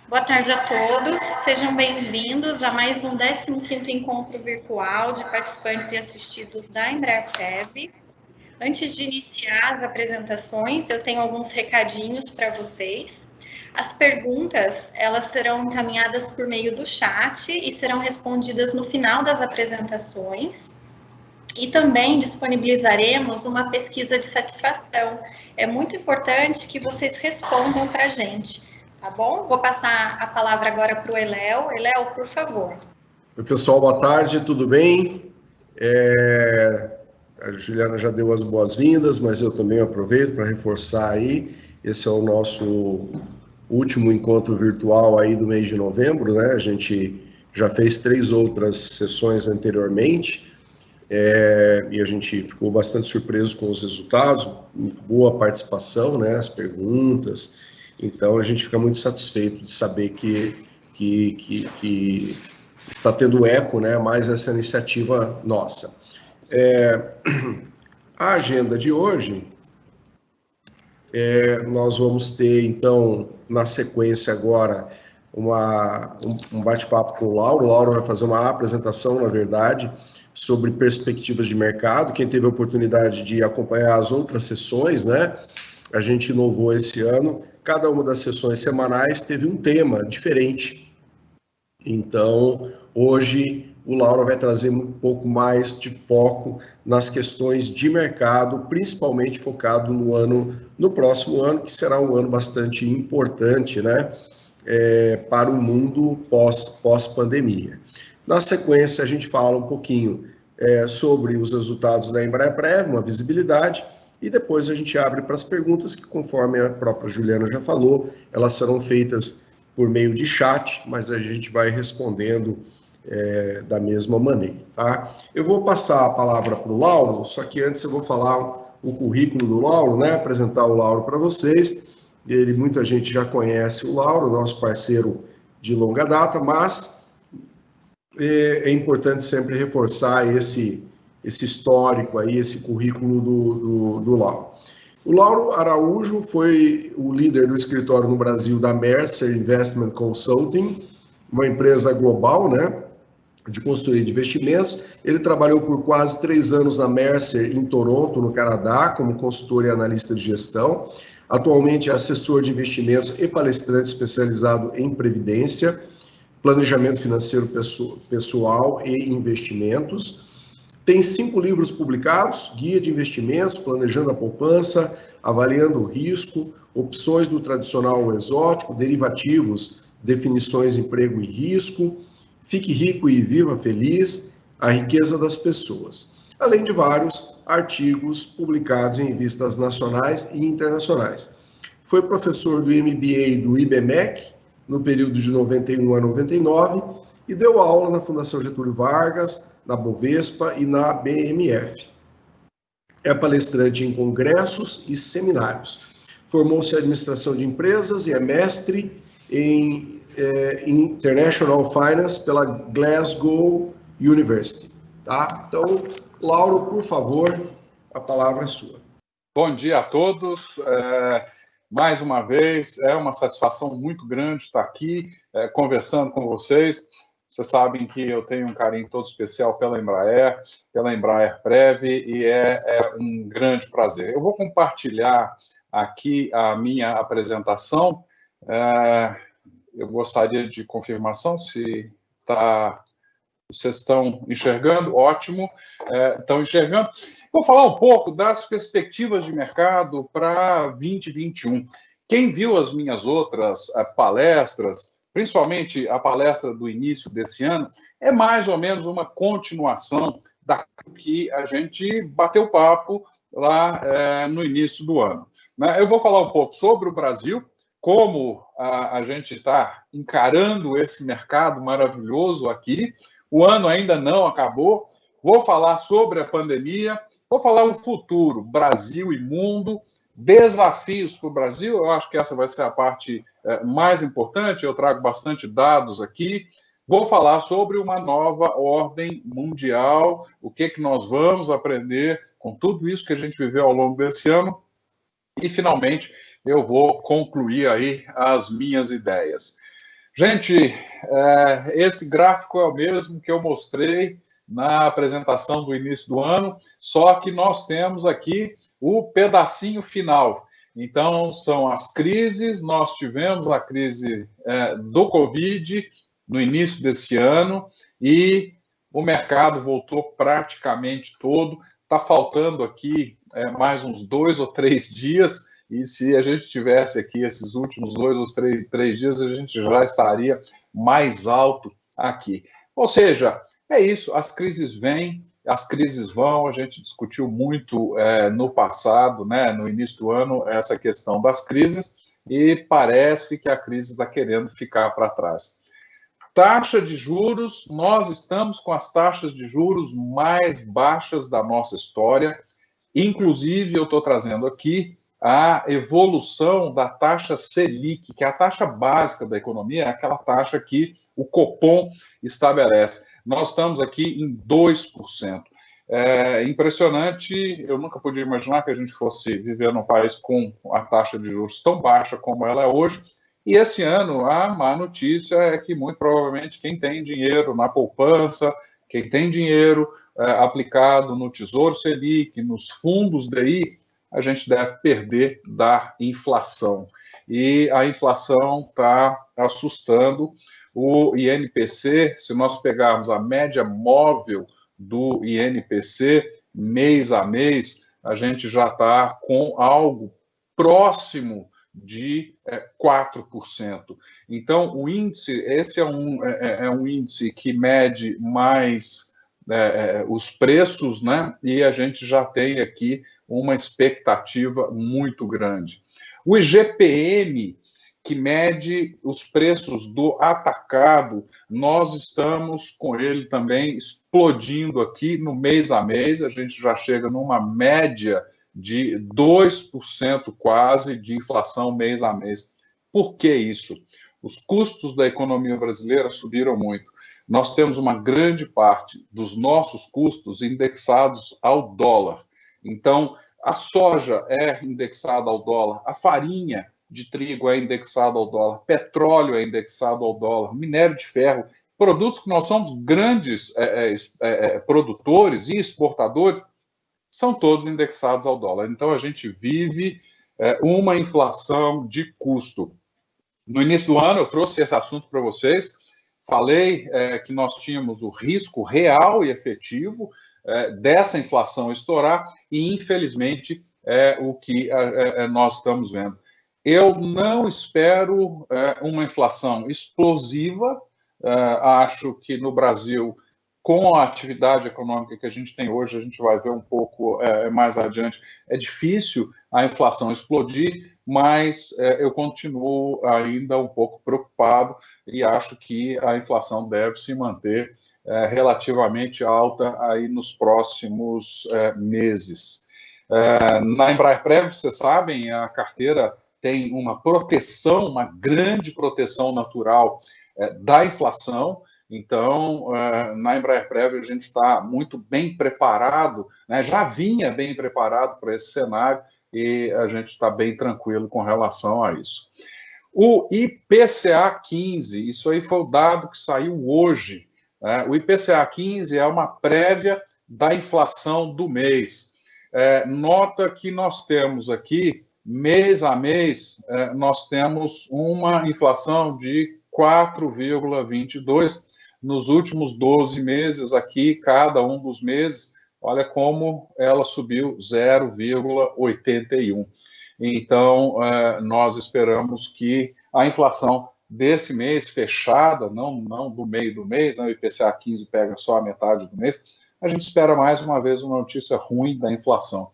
Boa tarde a todos, sejam bem-vindos a mais um 15º Encontro Virtual de Participantes e Assistidos da Embraer Prev. Antes de iniciar as apresentações, eu tenho alguns recadinhos para vocês. As perguntas, elas serão encaminhadas por meio do chat e serão respondidas no final das apresentações. E também disponibilizaremos uma pesquisa de satisfação. É muito importante que vocês respondam para a gente, tá bom? Vou passar a palavra agora para o Eléo. Eléo, por favor. Oi, pessoal, boa tarde, tudo bem? A Juliana já deu as boas-vindas, mas eu também aproveito para reforçar aí, esse é o nosso último encontro virtual aí do mês de novembro, né? A gente já fez 3 outras sessões anteriormente, e a gente ficou bastante surpreso com os resultados, muito boa participação, né? As perguntas, então a gente fica muito satisfeito de saber que está tendo eco, né? Mais essa iniciativa nossa. A agenda de hoje, nós vamos ter, então, na sequência agora, um bate-papo com o Lauro. O Lauro vai fazer uma apresentação, na verdade, sobre perspectivas de mercado. Quem teve a oportunidade de acompanhar as outras sessões, né? A gente inovou esse ano. Cada uma das sessões semanais teve um tema diferente. Então, hoje, o Lauro vai trazer um pouco mais de foco nas questões de mercado, principalmente focado no próximo ano, que será um ano bastante importante, né, para o mundo pós-pandemia. Na sequência, a gente fala um pouquinho sobre os resultados da Embraer Prev, uma visibilidade, e depois a gente abre para as perguntas que, conforme a própria Juliana já falou, elas serão feitas por meio de chat, mas a gente vai respondendo da mesma maneira, tá? Eu vou passar a palavra para o Lauro, só que antes eu vou falar o currículo do Lauro, né? Apresentar o Lauro para vocês. Muita gente já conhece o Lauro, nosso parceiro de longa data, mas é importante sempre reforçar esse histórico aí, esse currículo do Lauro. O Lauro Araújo foi o líder do escritório no Brasil da Mercer Investment Consulting, uma empresa global, né, de consultoria de investimentos. Ele trabalhou por quase 3 anos na Mercer, em Toronto, no Canadá, como consultor e analista de gestão. Atualmente é assessor de investimentos e palestrante especializado em previdência, planejamento financeiro pessoal e investimentos. Tem 5 livros publicados: Guia de Investimentos, Planejando a Poupança, Avaliando o Risco, Opções do Tradicional ao Exótico, Derivativos, Definições, Emprego e Risco, Fique Rico e Viva Feliz, A Riqueza das Pessoas, além de vários artigos publicados em revistas nacionais e internacionais. Foi professor do MBA do IBMEC no período de 91 a 99 e deu aula na Fundação Getúlio Vargas, na Bovespa e na BMF. É palestrante em congressos e seminários. Formou-se em administração de empresas e é mestre em International Finance pela Glasgow University. Tá? Então, Lauro, por favor, a palavra é sua. Bom dia a todos. Mais uma vez, é uma satisfação muito grande estar aqui conversando com vocês. Vocês sabem que eu tenho um carinho todo especial pela Embraer Prev, e é um grande prazer. Eu vou compartilhar aqui a minha apresentação. Eu gostaria de confirmação se vocês estão enxergando. Ótimo, estão enxergando. Vou falar um pouco das perspectivas de mercado para 2021. Quem viu as minhas outras palestras, principalmente a palestra do início desse ano, é mais ou menos uma continuação daquilo que a gente bateu papo lá no início do ano. Eu vou falar um pouco sobre o Brasil, como a gente está encarando esse mercado maravilhoso aqui. O ano ainda não acabou. Vou falar sobre a pandemia, vou falar o futuro, Brasil e mundo, desafios para o Brasil. Eu acho que essa vai ser a parte mais importante. Eu trago bastante dados aqui. Vou falar sobre uma nova ordem mundial, o que nós vamos aprender com tudo isso que a gente viveu ao longo desse ano. E, finalmente, eu vou concluir aí as minhas ideias. Gente, esse gráfico é o mesmo que eu mostrei na apresentação do início do ano, só que nós temos aqui o pedacinho final. Então, são as crises, nós tivemos a crise do Covid no início desse ano e o mercado voltou praticamente todo. Está faltando aqui mais uns 2 ou 3 dias, e se a gente tivesse aqui esses últimos 2 ou 3 dias, a gente já estaria mais alto aqui. Ou seja, é isso, as crises vêm, as crises vão, a gente discutiu muito no passado, né, no início do ano, essa questão das crises, e parece que a crise está querendo ficar para trás. Taxa de juros, nós estamos com as taxas de juros mais baixas da nossa história, inclusive eu estou trazendo aqui a evolução da taxa Selic, que é a taxa básica da economia, é aquela taxa que o Copom estabelece. Nós estamos aqui em 2%. É impressionante, eu nunca podia imaginar que a gente fosse viver num país com a taxa de juros tão baixa como ela é hoje. E esse ano, a má notícia é que, muito provavelmente, quem tem dinheiro na poupança, quem tem dinheiro aplicado no Tesouro Selic, nos fundos DI, a gente deve perder da inflação. E a inflação está assustando. O INPC, se nós pegarmos a média móvel do INPC, mês a mês, a gente já está com algo próximo de 4%. Então, o índice, esse é um índice que mede mais os preços, né? E a gente já tem aqui uma expectativa muito grande. O IGPM, que mede os preços do atacado, nós estamos com ele também explodindo aqui no mês a mês, a gente já chega numa média de 2% quase de inflação mês a mês. Por que isso? Os custos da economia brasileira subiram muito. Nós temos uma grande parte dos nossos custos indexados ao dólar. Então, a soja é indexada ao dólar, a farinha de trigo é indexada ao dólar, petróleo é indexado ao dólar, minério de ferro, produtos que nós somos grandes produtores e exportadores, são todos indexados ao dólar. Então, a gente vive uma inflação de custo. No início do ano, eu trouxe esse assunto para vocês, falei que nós tínhamos o risco real e efetivo dessa inflação estourar, e, infelizmente, é o que nós estamos vendo. Eu não espero uma inflação explosiva, acho que no Brasil, com a atividade econômica que a gente tem hoje, a gente vai ver um pouco mais adiante, é difícil a inflação explodir, mas eu continuo ainda um pouco preocupado e acho que a inflação deve se manter relativamente alta aí nos próximos meses. Na Embraer, vocês sabem, a carteira tem uma proteção, uma grande proteção natural da inflação. Então, na Embraer a gente está muito bem preparado, né? Já vinha bem preparado para esse cenário e a gente está bem tranquilo com relação a isso. O IPCA 15, isso aí foi o dado que saiu hoje. O IPCA 15 é uma prévia da inflação do mês. Nota que nós temos aqui, mês a mês, nós temos uma inflação de 4,22%. Nos últimos 12 meses aqui, cada um dos meses, olha como ela subiu 0,81%. Então, nós esperamos que a inflação desse mês fechada, não do meio do mês, né, o IPCA 15 pega só a metade do mês, a gente espera mais uma vez uma notícia ruim da inflação.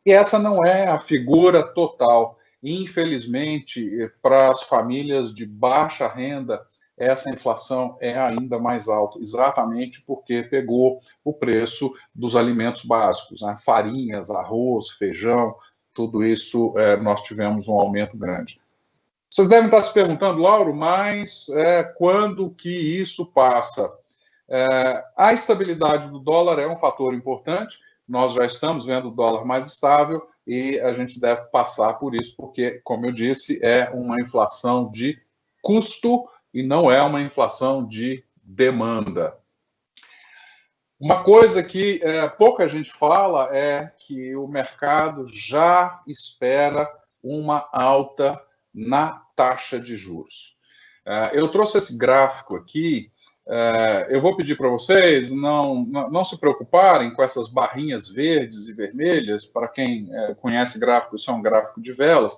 E essa não é a figura total. Infelizmente, para as famílias de baixa renda, essa inflação é ainda mais alta, exatamente porque pegou o preço dos alimentos básicos, né? Farinhas, arroz, feijão, tudo isso nós tivemos um aumento grande. Vocês devem estar se perguntando, Lauro, mas quando que isso passa? A estabilidade do dólar é um fator importante, nós já estamos vendo o dólar mais estável e a gente deve passar por isso, porque, como eu disse, é uma inflação de custo e não é uma inflação de demanda. Uma coisa que pouca gente fala é que o mercado já espera uma alta na taxa de juros. Eu trouxe esse gráfico aqui. Eu vou pedir para vocês não se preocuparem com essas barrinhas verdes e vermelhas. Para quem conhece gráfico, isso é um gráfico de velas,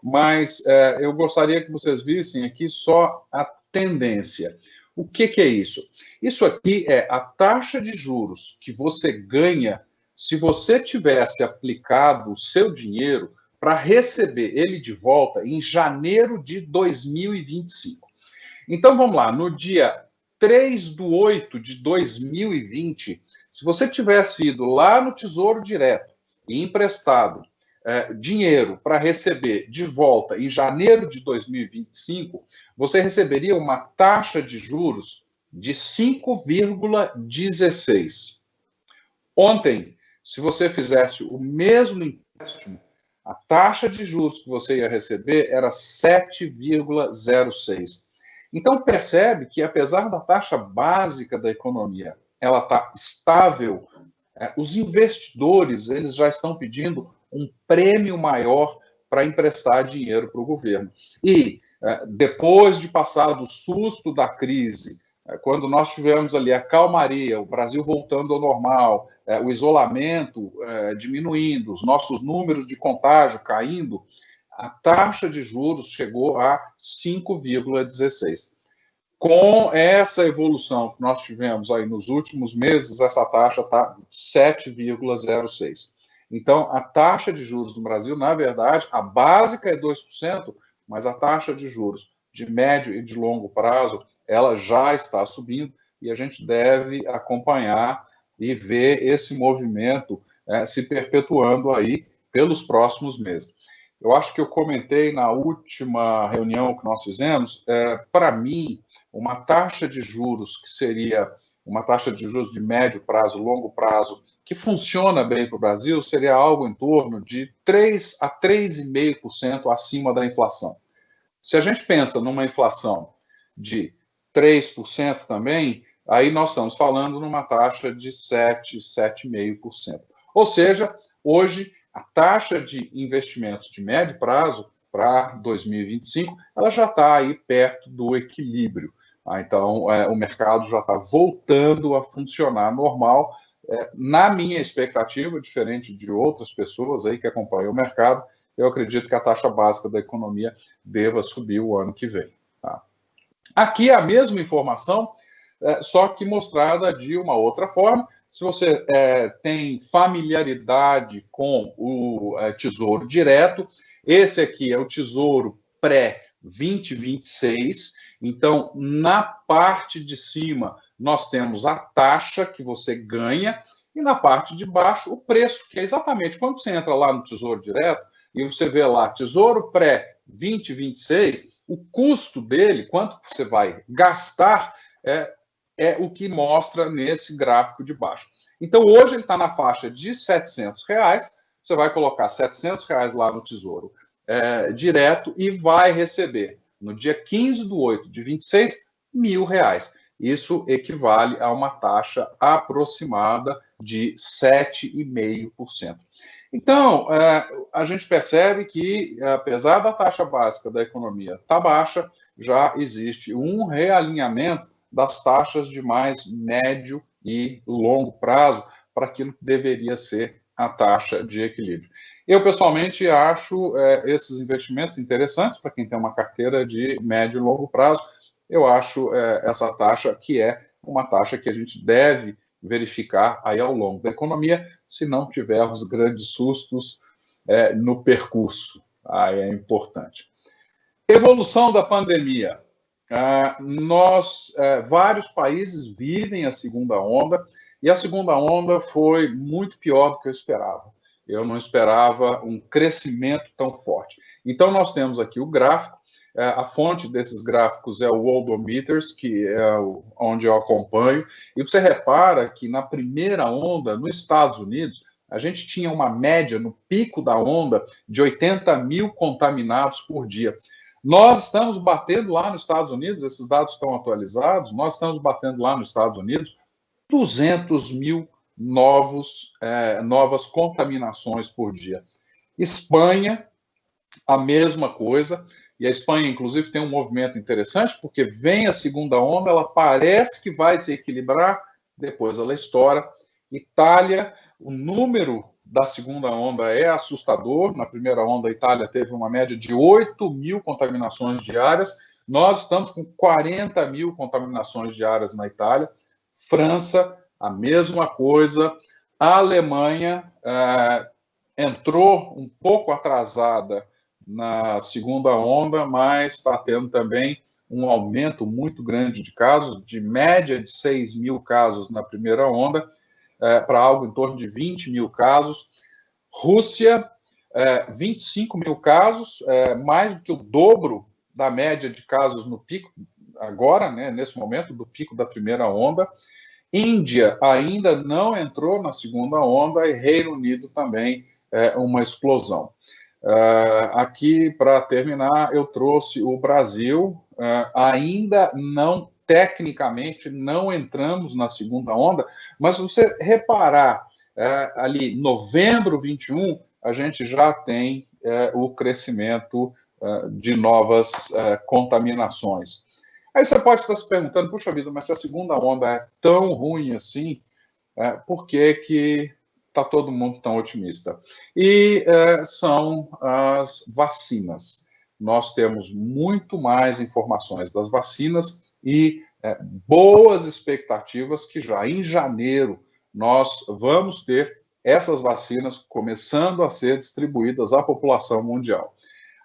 mas eu gostaria que vocês vissem aqui só a tendência. O que é isso? Isso aqui é a taxa de juros que você ganha se você tivesse aplicado o seu dinheiro para receber ele de volta em janeiro de 2025. Então, vamos lá, no dia 3/8 de 2020, se você tivesse ido lá no Tesouro Direto e emprestado dinheiro para receber de volta em janeiro de 2025, você receberia uma taxa de juros de 5,16. Ontem, se você fizesse o mesmo empréstimo, a taxa de juros que você ia receber era 7,06. Então, percebe que, apesar da taxa básica da economia, ela está estável, os investidores eles já estão pedindo um prêmio maior para emprestar dinheiro para o governo. E, depois de passar do susto da crise, quando nós tivemos ali a calmaria, o Brasil voltando ao normal, o isolamento diminuindo, os nossos números de contágio caindo, a taxa de juros chegou a 5,16. Com essa evolução que nós tivemos aí nos últimos meses, essa taxa está 7,06. Então, a taxa de juros no Brasil, na verdade, a básica é 2%, mas a taxa de juros de médio e de longo prazo, ela já está subindo e a gente deve acompanhar e ver esse movimento se perpetuando aí pelos próximos meses. Eu acho que eu comentei na última reunião que nós fizemos, para mim, uma taxa de juros que seria uma taxa de juros de médio prazo, longo prazo, que funciona bem para o Brasil, seria algo em torno de 3 a 3,5% acima da inflação. Se a gente pensa numa inflação de 3% também, aí nós estamos falando numa taxa de 7, 7,5%. Ou seja, hoje, a taxa de investimentos de médio prazo para 2025, ela já está aí perto do equilíbrio. Então, o mercado já está voltando a funcionar normal. Na minha expectativa, diferente de outras pessoas aí que acompanham o mercado, eu acredito que a taxa básica da economia deva subir o ano que vem. Tá? Aqui é a mesma informação, só que mostrada de uma outra forma. Se você tem familiaridade com o Tesouro Direto, esse aqui é o Tesouro pré-2026. Então, na parte de cima, nós temos a taxa que você ganha e na parte de baixo, o preço, que é exatamente quando você entra lá no Tesouro Direto e você vê lá Tesouro pré-2026, o custo dele, quanto você vai gastar, é o que mostra nesse gráfico de baixo. Então, hoje ele está na faixa de R$700, você vai colocar R$700 lá no Tesouro Direto e vai receber, no dia 15/8 de 26, R$1.000. Isso equivale a uma taxa aproximada de 7,5%. Então, a gente percebe que, apesar da taxa básica da economia estar baixa, já existe um realinhamento das taxas de mais médio e longo prazo para aquilo que deveria ser a taxa de equilíbrio. Eu, pessoalmente, acho esses investimentos interessantes para quem tem uma carteira de médio e longo prazo. Eu acho essa taxa que é uma taxa que a gente deve verificar aí ao longo da economia, se não tivermos grandes sustos no percurso. Aí é importante. Evolução da pandemia. Vários países vivem a segunda onda, e a segunda onda foi muito pior do que eu esperava. Eu não esperava um crescimento tão forte. Então, nós temos aqui o gráfico. A fonte desses gráficos é o Worldometers, que é onde eu acompanho. E você repara que na primeira onda, nos Estados Unidos, a gente tinha uma média, no pico da onda, de 80 mil contaminados por dia. Nós estamos batendo lá nos Estados Unidos, esses dados estão atualizados, nós estamos batendo lá nos Estados Unidos 200 mil novas contaminações por dia. Espanha, a mesma coisa, e a Espanha, inclusive, tem um movimento interessante, porque vem a segunda onda, ela parece que vai se equilibrar, depois ela estoura. Itália, o número da segunda onda é assustador. Na primeira onda, a Itália teve uma média de 8 mil contaminações diárias. Nós estamos com 40 mil contaminações diárias na Itália. França, a mesma coisa. A Alemanha entrou um pouco atrasada na segunda onda, mas está tendo também um aumento muito grande de casos, de média de 6 mil casos na primeira onda, para algo em torno de 20 mil casos. Rússia, 25 mil casos, mais do que o dobro da média de casos no pico, agora, né, nesse momento, do pico da primeira onda. Índia ainda não entrou na segunda onda e Reino Unido também uma explosão. Aqui, para terminar, eu trouxe o Brasil. Ainda não, tecnicamente, não entramos na segunda onda, mas se você reparar, ali, novembro 21, a gente já tem o crescimento de novas contaminações. Aí você pode estar se perguntando, puxa vida, mas se a segunda onda é tão ruim assim, por que que está todo mundo tão otimista? E são as vacinas. Nós temos muito mais informações das vacinas e boas expectativas que já em janeiro nós vamos ter essas vacinas começando a ser distribuídas à população mundial.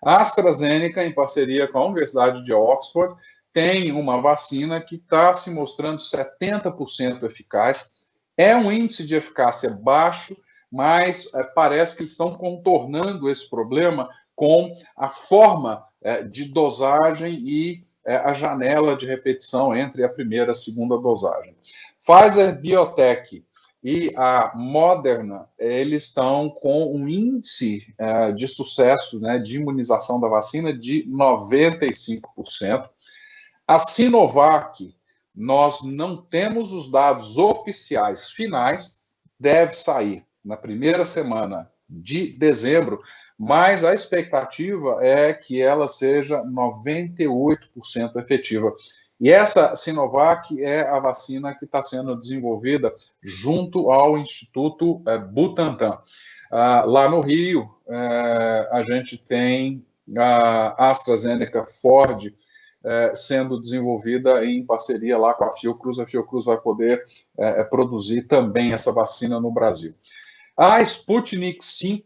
A AstraZeneca, em parceria com a Universidade de Oxford, tem uma vacina que está se mostrando 70% eficaz. É um índice de eficácia baixo, mas parece que eles estão contornando esse problema com a forma de dosagem e a janela de repetição entre a primeira e a segunda dosagem. Pfizer Biotech e a Moderna, eles estão com um índice de sucesso, né, de imunização da vacina de 95%. A Sinovac, nós não temos os dados oficiais finais, deve sair na primeira semana de dezembro, mas a expectativa é que ela seja 98% efetiva. E essa Sinovac é a vacina que está sendo desenvolvida junto ao Instituto Butantan. Lá no Rio, a gente tem a AstraZeneca Ford, sendo desenvolvida em parceria lá com a Fiocruz. A Fiocruz vai poder produzir também essa vacina no Brasil. A Sputnik V,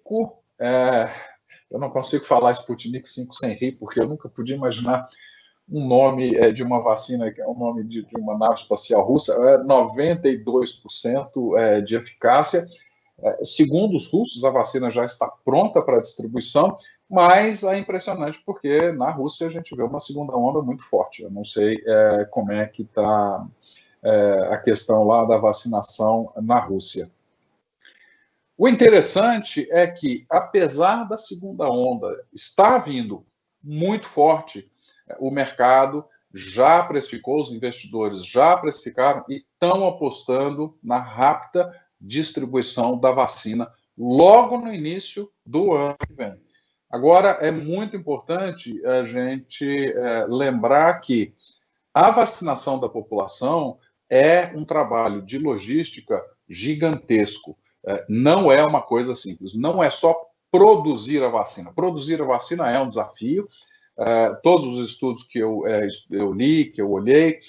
eu não consigo falar Sputnik V sem rir, porque eu nunca podia imaginar um nome de uma vacina, que é o nome de uma nave espacial russa, 92% de eficácia. Segundo os russos, a vacina já está pronta para distribuição, mas é impressionante porque na Rússia a gente vê uma segunda onda muito forte. Eu não sei como é que está a questão lá da vacinação na Rússia. O interessante é que, apesar da segunda onda estar vindo muito forte, o mercado já precificou, os investidores já precificaram e estão apostando na rápida distribuição da vacina logo no início do ano que vem. Agora, é muito importante a gente lembrar que a vacinação da população é um trabalho de logística gigantesco. Não é uma coisa simples, não é só produzir a vacina. Produzir a vacina é um desafio. Todos os estudos que eu li, que eu olhei,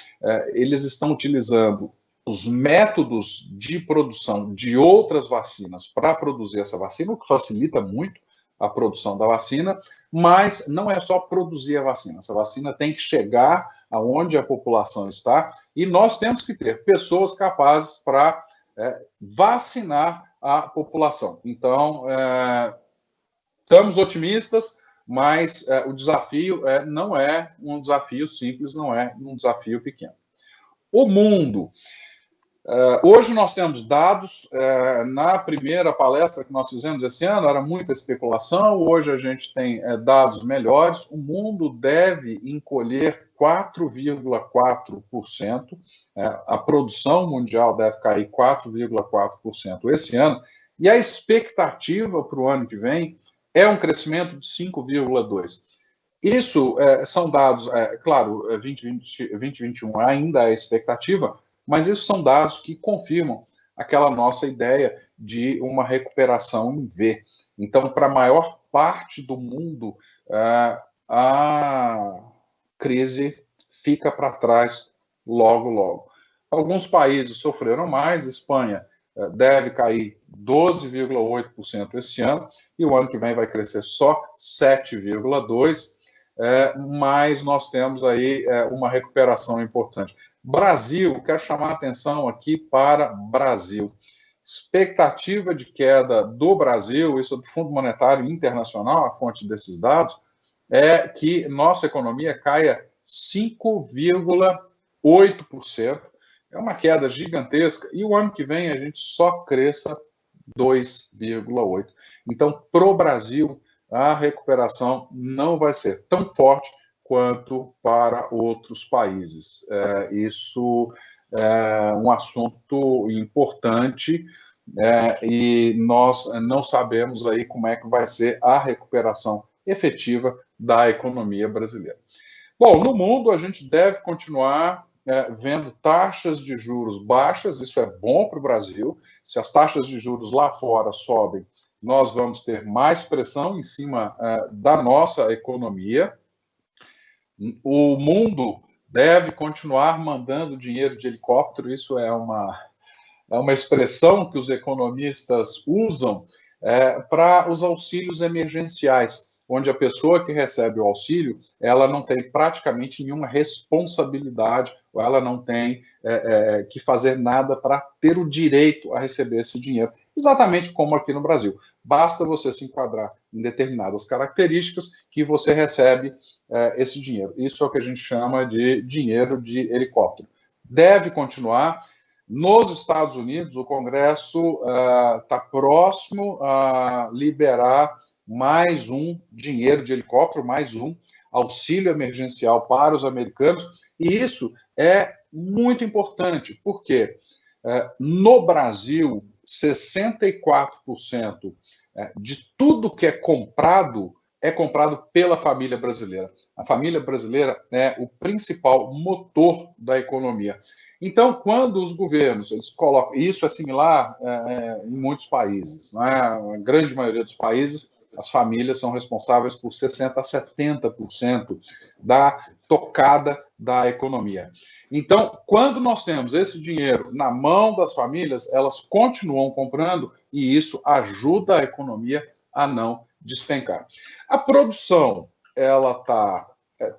eles estão utilizando os métodos de produção de outras vacinas para produzir essa vacina, o que facilita muito a produção da vacina, mas não é só produzir a vacina. Essa vacina tem que chegar aonde a população está e nós temos que ter pessoas capazes para vacinar a população. Então, estamos otimistas, mas o desafio não é um desafio simples, não é um desafio pequeno. O mundo. Hoje nós temos dados, na primeira palestra que nós fizemos esse ano, era muita especulação, hoje a gente tem dados melhores, o mundo deve encolher 4,4%, a produção mundial deve cair 4,4% esse ano, e a expectativa para o ano que vem é um crescimento de 5,2%. Isso são dados, claro, 2021 ainda é expectativa, mas isso são dados que confirmam aquela nossa ideia de uma recuperação em V. Então, para a maior parte do mundo, a crise fica para trás logo, logo. Alguns países sofreram mais, Espanha deve cair 12,8% esse ano, e o ano que vem vai crescer só 7,2%, mas nós temos aí uma recuperação importante. Brasil, quero chamar a atenção aqui para Brasil. Expectativa de queda do Brasil, isso é do Fundo Monetário Internacional, a fonte desses dados, é que nossa economia caia 5,8%. É uma queda gigantesca, e o ano que vem a gente só cresça 2,8%. Então, para o Brasil, a recuperação não vai ser tão forte quanto para outros países. Isso é um assunto importante, e nós não sabemos aí como é que vai ser a recuperação efetiva da economia brasileira. Bom, no mundo a gente deve continuar vendo taxas de juros baixas, isso é bom para o Brasil. Se as taxas de juros lá fora sobem, nós vamos ter mais pressão em cima da nossa economia. O mundo deve continuar mandando dinheiro de helicóptero, isso é uma expressão que os economistas usam para os auxílios emergenciais, onde a pessoa que recebe o auxílio, ela não tem praticamente nenhuma responsabilidade, ou ela não tem que fazer nada para ter o direito a receber esse dinheiro. Exatamente como aqui no Brasil. Basta você se enquadrar em determinadas características que você recebe esse dinheiro. Isso é o que a gente chama de dinheiro de helicóptero. Deve continuar. Nos Estados Unidos, o Congresso está próximo a liberar mais um dinheiro de helicóptero, mais um auxílio emergencial para os americanos, e isso é muito importante, porque no Brasil, 64% de tudo que é comprado pela família brasileira. A família brasileira é o principal motor da economia. Então, quando os governos eles colocam, isso é similar em muitos países, né? A grande maioria dos países, as famílias são responsáveis por 60% a 70% da tocada da economia. Então, quando nós temos esse dinheiro na mão das famílias, elas continuam comprando e isso ajuda a economia a não despencar. A produção, ela está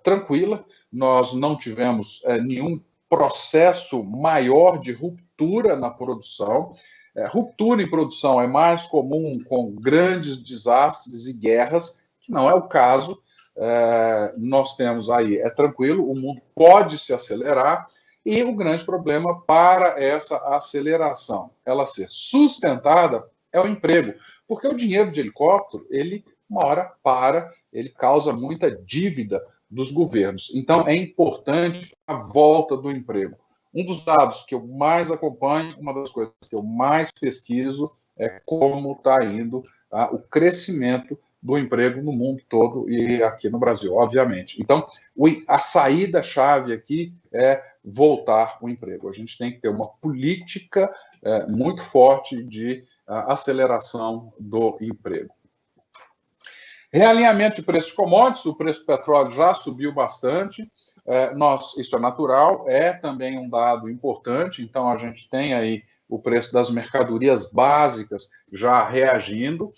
tranquila, nós não tivemos nenhum processo maior de ruptura na produção. Ruptura em produção é mais comum com grandes desastres e guerras, que não é o caso. Nós temos aí, é tranquilo, o mundo pode se acelerar, e o grande problema para essa aceleração, ela ser sustentada, é o emprego, porque o dinheiro de helicóptero, ele uma hora para, ele causa muita dívida dos governos. Então, é importante a volta do emprego. Um dos dados que eu mais acompanho, uma das coisas que eu mais pesquiso é como está indo o crescimento do emprego no mundo todo e aqui no Brasil, obviamente. Então, a saída-chave aqui é voltar o emprego. A gente tem que ter uma política muito forte de aceleração do emprego. Realinhamento de preços de commodities, o preço do petróleo já subiu bastante, isso é natural, é também um dado importante, então a gente tem aí o preço das mercadorias básicas já reagindo.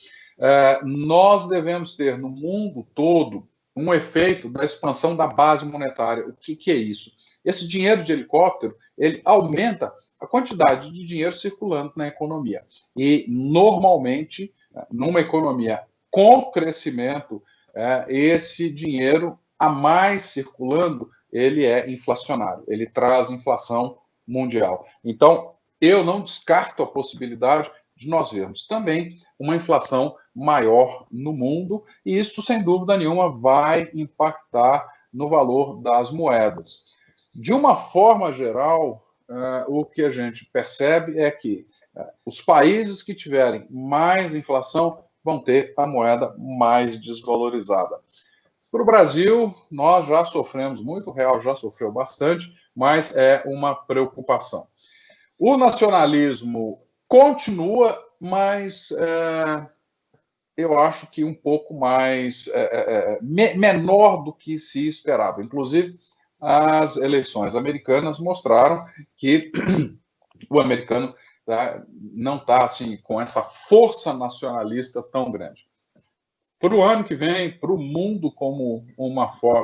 Nós devemos ter no mundo todo um efeito da expansão da base monetária. O que é isso? Esse dinheiro de helicóptero, ele aumenta a quantidade de dinheiro circulando na economia. E, normalmente, numa economia com crescimento, esse dinheiro a mais circulando, ele é inflacionário, ele traz inflação mundial. Então, eu não descarto a possibilidade de nós vermos também uma inflação maior no mundo, e isso, sem dúvida nenhuma, vai impactar no valor das moedas. De uma forma geral, o que a gente percebe é que os países que tiverem mais inflação vão ter a moeda mais desvalorizada. Para o Brasil, nós já sofremos muito, o real já sofreu bastante, mas é uma preocupação. O nacionalismo continua, mas eu acho que um pouco mais menor do que se esperava. Inclusive, as eleições americanas mostraram que o americano não está assim, com essa força nacionalista tão grande. Para o ano que vem, para o mundo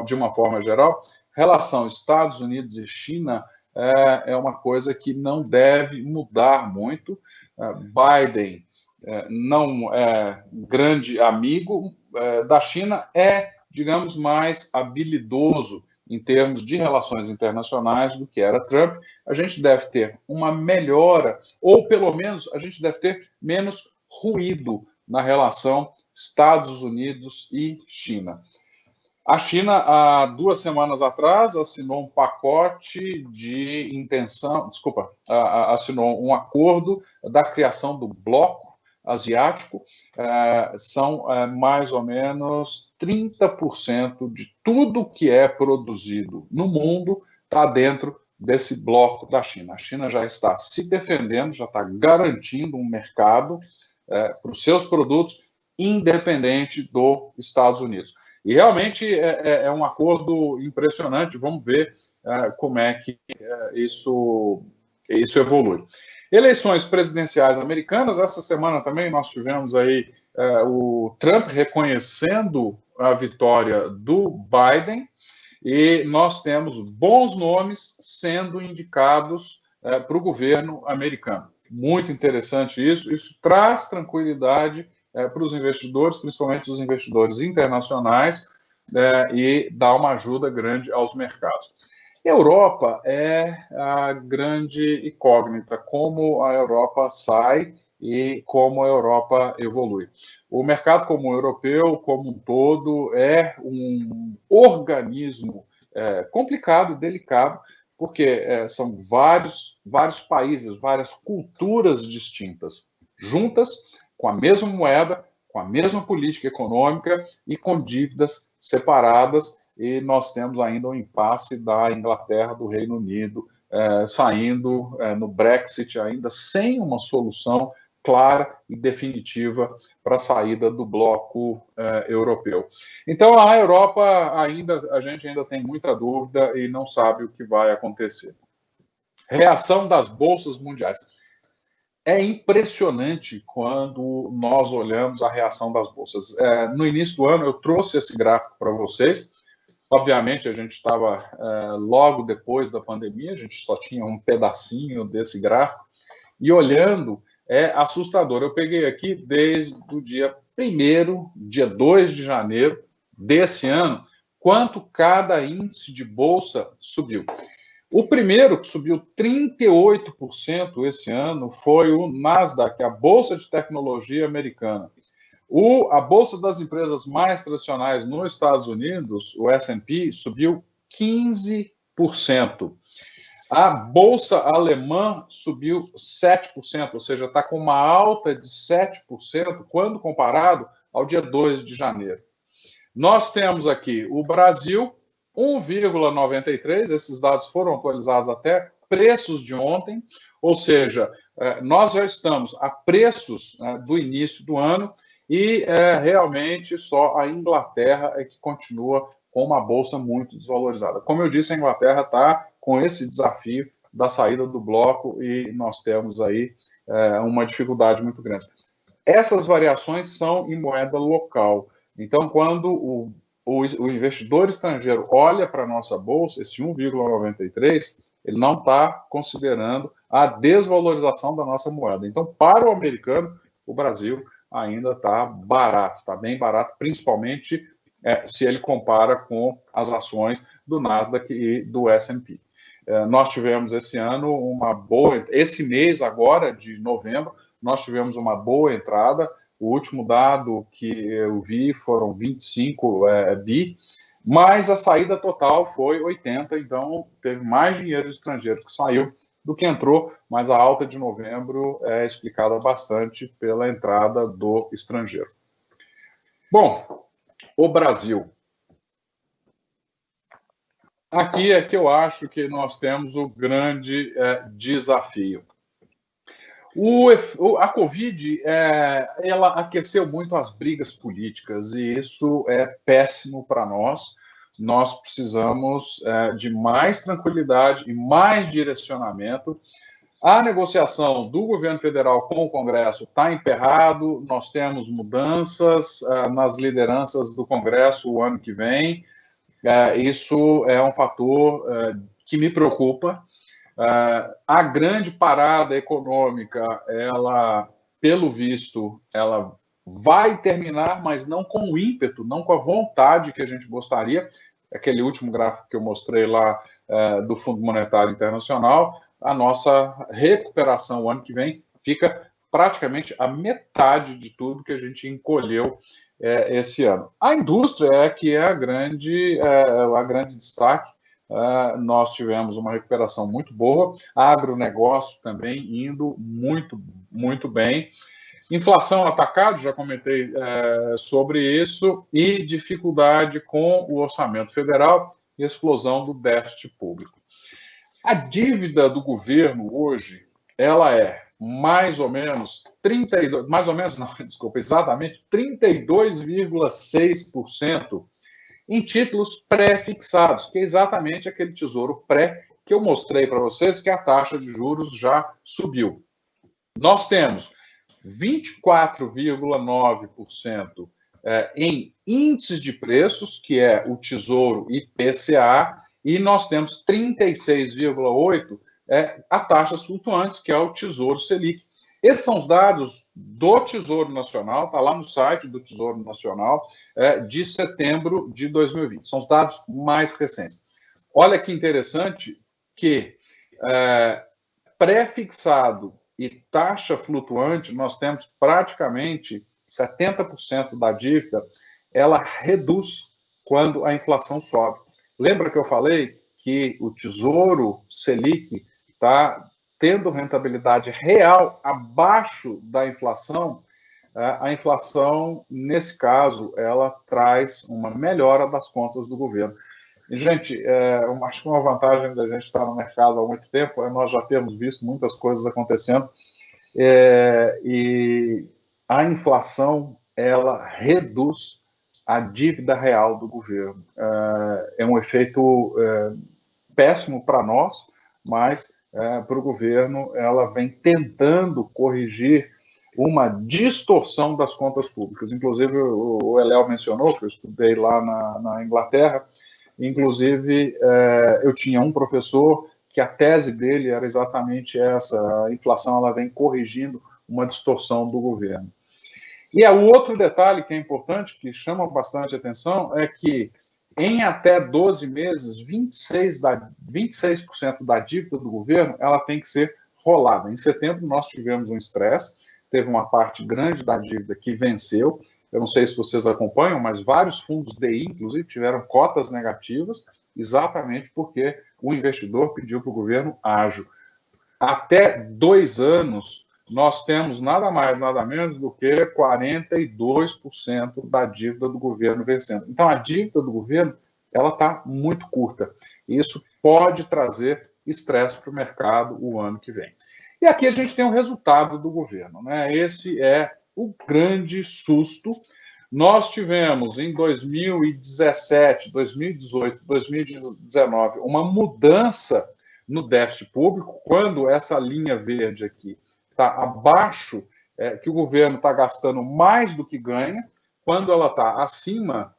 de uma forma geral, relação Estados Unidos e China é uma coisa que não deve mudar muito. Biden não é grande amigo da China, digamos, mais habilidoso em termos de relações internacionais do que era Trump. A gente deve ter uma melhora, ou pelo menos a gente deve ter menos ruído na relação Estados Unidos e China. A China, há 2 semanas atrás, assinou um pacote de intenção, assinou um acordo da criação do bloco asiático. São mais ou menos 30% de tudo que é produzido no mundo está dentro desse bloco da China. A China já está se defendendo, já está garantindo um mercado para os seus produtos, independente dos Estados Unidos. E realmente é um acordo impressionante. Vamos ver como é que isso evolui. Eleições presidenciais americanas. Essa semana também nós tivemos aí o Trump reconhecendo a vitória do Biden, e nós temos bons nomes sendo indicados para o governo americano. Muito interessante isso. Isso traz tranquilidade para os investidores, principalmente os investidores internacionais, e dá uma ajuda grande aos mercados. Europa é a grande incógnita, como a Europa sai e como a Europa evolui. O mercado comum europeu, como um todo, é um organismo complicado, delicado, porque são vários países, várias culturas distintas, juntas, com a mesma moeda, com a mesma política econômica e com dívidas separadas, e nós temos ainda um impasse da Inglaterra, do Reino Unido, saindo no Brexit ainda sem uma solução clara e definitiva para a saída do bloco europeu. Então, a Europa a gente ainda tem muita dúvida e não sabe o que vai acontecer. Reação das bolsas mundiais. É impressionante quando nós olhamos a reação das bolsas. No início do ano, eu trouxe esse gráfico para vocês. Obviamente, a gente estava logo depois da pandemia, a gente só tinha um pedacinho desse gráfico, e olhando, é assustador. Eu peguei aqui desde o dia 1º, dia 2 de janeiro desse ano, quanto cada índice de bolsa subiu. O primeiro que subiu 38% esse ano foi o Nasdaq, a Bolsa de Tecnologia americana. A Bolsa das empresas mais tradicionais nos Estados Unidos, o S&P, subiu 15%. A Bolsa alemã subiu 7%, ou seja, está com uma alta de 7% quando comparado ao dia 2 de janeiro. Nós temos aqui o Brasil, 1,93%, esses dados foram atualizados até preços de ontem, ou seja, nós já estamos a preços do início do ano, e realmente só a Inglaterra é que continua com uma bolsa muito desvalorizada. Como eu disse, a Inglaterra está com esse desafio da saída do bloco, e nós temos aí uma dificuldade muito grande. Essas variações são em moeda local. Então, quando o investidor estrangeiro olha para a nossa bolsa, esse 1,93, ele não está considerando a desvalorização da nossa moeda. Então, para o americano, o Brasil ainda está barato, está bem barato, principalmente se ele compara com as ações do Nasdaq e do S&P. Nós tivemos esse ano esse mês agora, de novembro, nós tivemos uma boa entrada. O último dado que eu vi foram 25 bi, mas a saída total foi 80, então teve mais dinheiro estrangeiro que saiu do que entrou, mas a alta de novembro é explicada bastante pela entrada do estrangeiro. Bom, o Brasil. Aqui é que eu acho que nós temos o grande desafio. A Covid, ela aqueceu muito as brigas políticas e isso é péssimo para nós. Nós precisamos de mais tranquilidade e mais direcionamento. A negociação do governo federal com o Congresso está emperrado, nós temos mudanças nas lideranças do Congresso o ano que vem. Isso é um fator que me preocupa. A grande parada econômica, ela, pelo visto, ela vai terminar, mas não com o ímpeto, não com a vontade que a gente gostaria. Aquele último gráfico que eu mostrei lá do Fundo Monetário Internacional, a nossa recuperação o ano que vem fica praticamente a metade de tudo que a gente encolheu esse ano. A indústria é que é a grande destaque. Nós tivemos uma recuperação muito boa, agronegócio também indo muito, muito bem. Inflação atacado, já comentei sobre isso, e dificuldade com o orçamento federal e explosão do déficit público. A dívida do governo hoje, ela é exatamente 32,6% em títulos pré-fixados, que é exatamente aquele tesouro pré que eu mostrei para vocês, que a taxa de juros já subiu. Nós temos 24,9% em índices de preços, que é o Tesouro IPCA, e nós temos 36,8% a taxas flutuantes, que é o Tesouro Selic. Esses são os dados do Tesouro Nacional, está lá no site do Tesouro Nacional, de setembro de 2020. São os dados mais recentes. Olha que interessante que pré-fixado e taxa flutuante, nós temos praticamente 70% da dívida, ela reduz quando a inflação sobe. Lembra que eu falei que o Tesouro Selic está tendo rentabilidade real abaixo da inflação? A inflação, nesse caso, ela traz uma melhora das contas do governo. E, gente, acho que uma vantagem da gente estar no mercado há muito tempo é nós já temos visto muitas coisas acontecendo e a inflação, ela reduz a dívida real do governo. É um efeito péssimo para nós, mas para o governo ela vem tentando corrigir uma distorção das contas públicas. Inclusive, o Eléo mencionou, que eu estudei lá na Inglaterra, inclusive eu tinha um professor que a tese dele era exatamente essa: a inflação ela vem corrigindo uma distorção do governo. E o outro detalhe que é importante, que chama bastante atenção, é que em até 12 meses, 26% da dívida do governo ela tem que ser rolada. Em setembro, nós tivemos um estresse, teve uma parte grande da dívida que venceu. Eu não sei se vocês acompanham, mas vários fundos DI, inclusive, tiveram cotas negativas, exatamente porque o investidor pediu para o governo ágil. Até 2 anos, nós temos nada mais, nada menos do que 42% da dívida do governo vencendo. Então, a dívida do governo ela está muito curta. Isso pode trazer estresse para o mercado o ano que vem. E aqui a gente tem o resultado do governo, né? Esse é o grande susto. Nós tivemos em 2017, 2018, 2019 uma mudança no déficit público, quando essa linha verde aqui está abaixo, que o governo está gastando mais do que ganha. Quando ela está acima,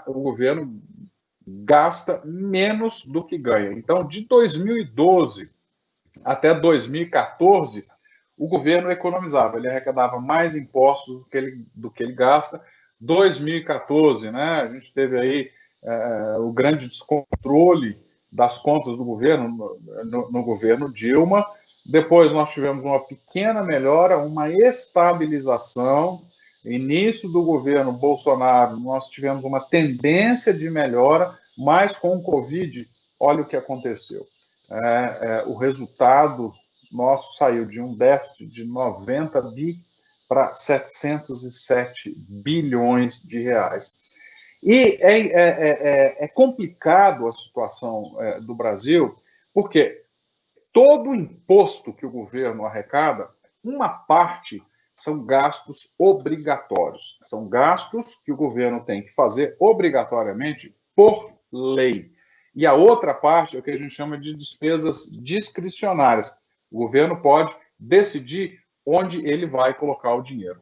o governo gasta menos do que ganha. Então, de 2012 até 2014, o governo economizava, ele arrecadava mais impostos do que ele gasta. 2014, né, a gente teve aí o grande descontrole das contas do governo no governo Dilma. Depois nós tivemos uma pequena melhora, uma estabilização. Início do governo Bolsonaro, nós tivemos uma tendência de melhora, mas com o Covid, olha o que aconteceu. O resultado nosso saiu de um déficit de 90 bi para 707 bilhões de reais. E é complicado a situação do Brasil, porque todo o imposto que o governo arrecada, uma parte são gastos obrigatórios. São gastos que o governo tem que fazer obrigatoriamente por lei. E a outra parte é o que a gente chama de despesas discricionárias. O governo pode decidir onde ele vai colocar o dinheiro.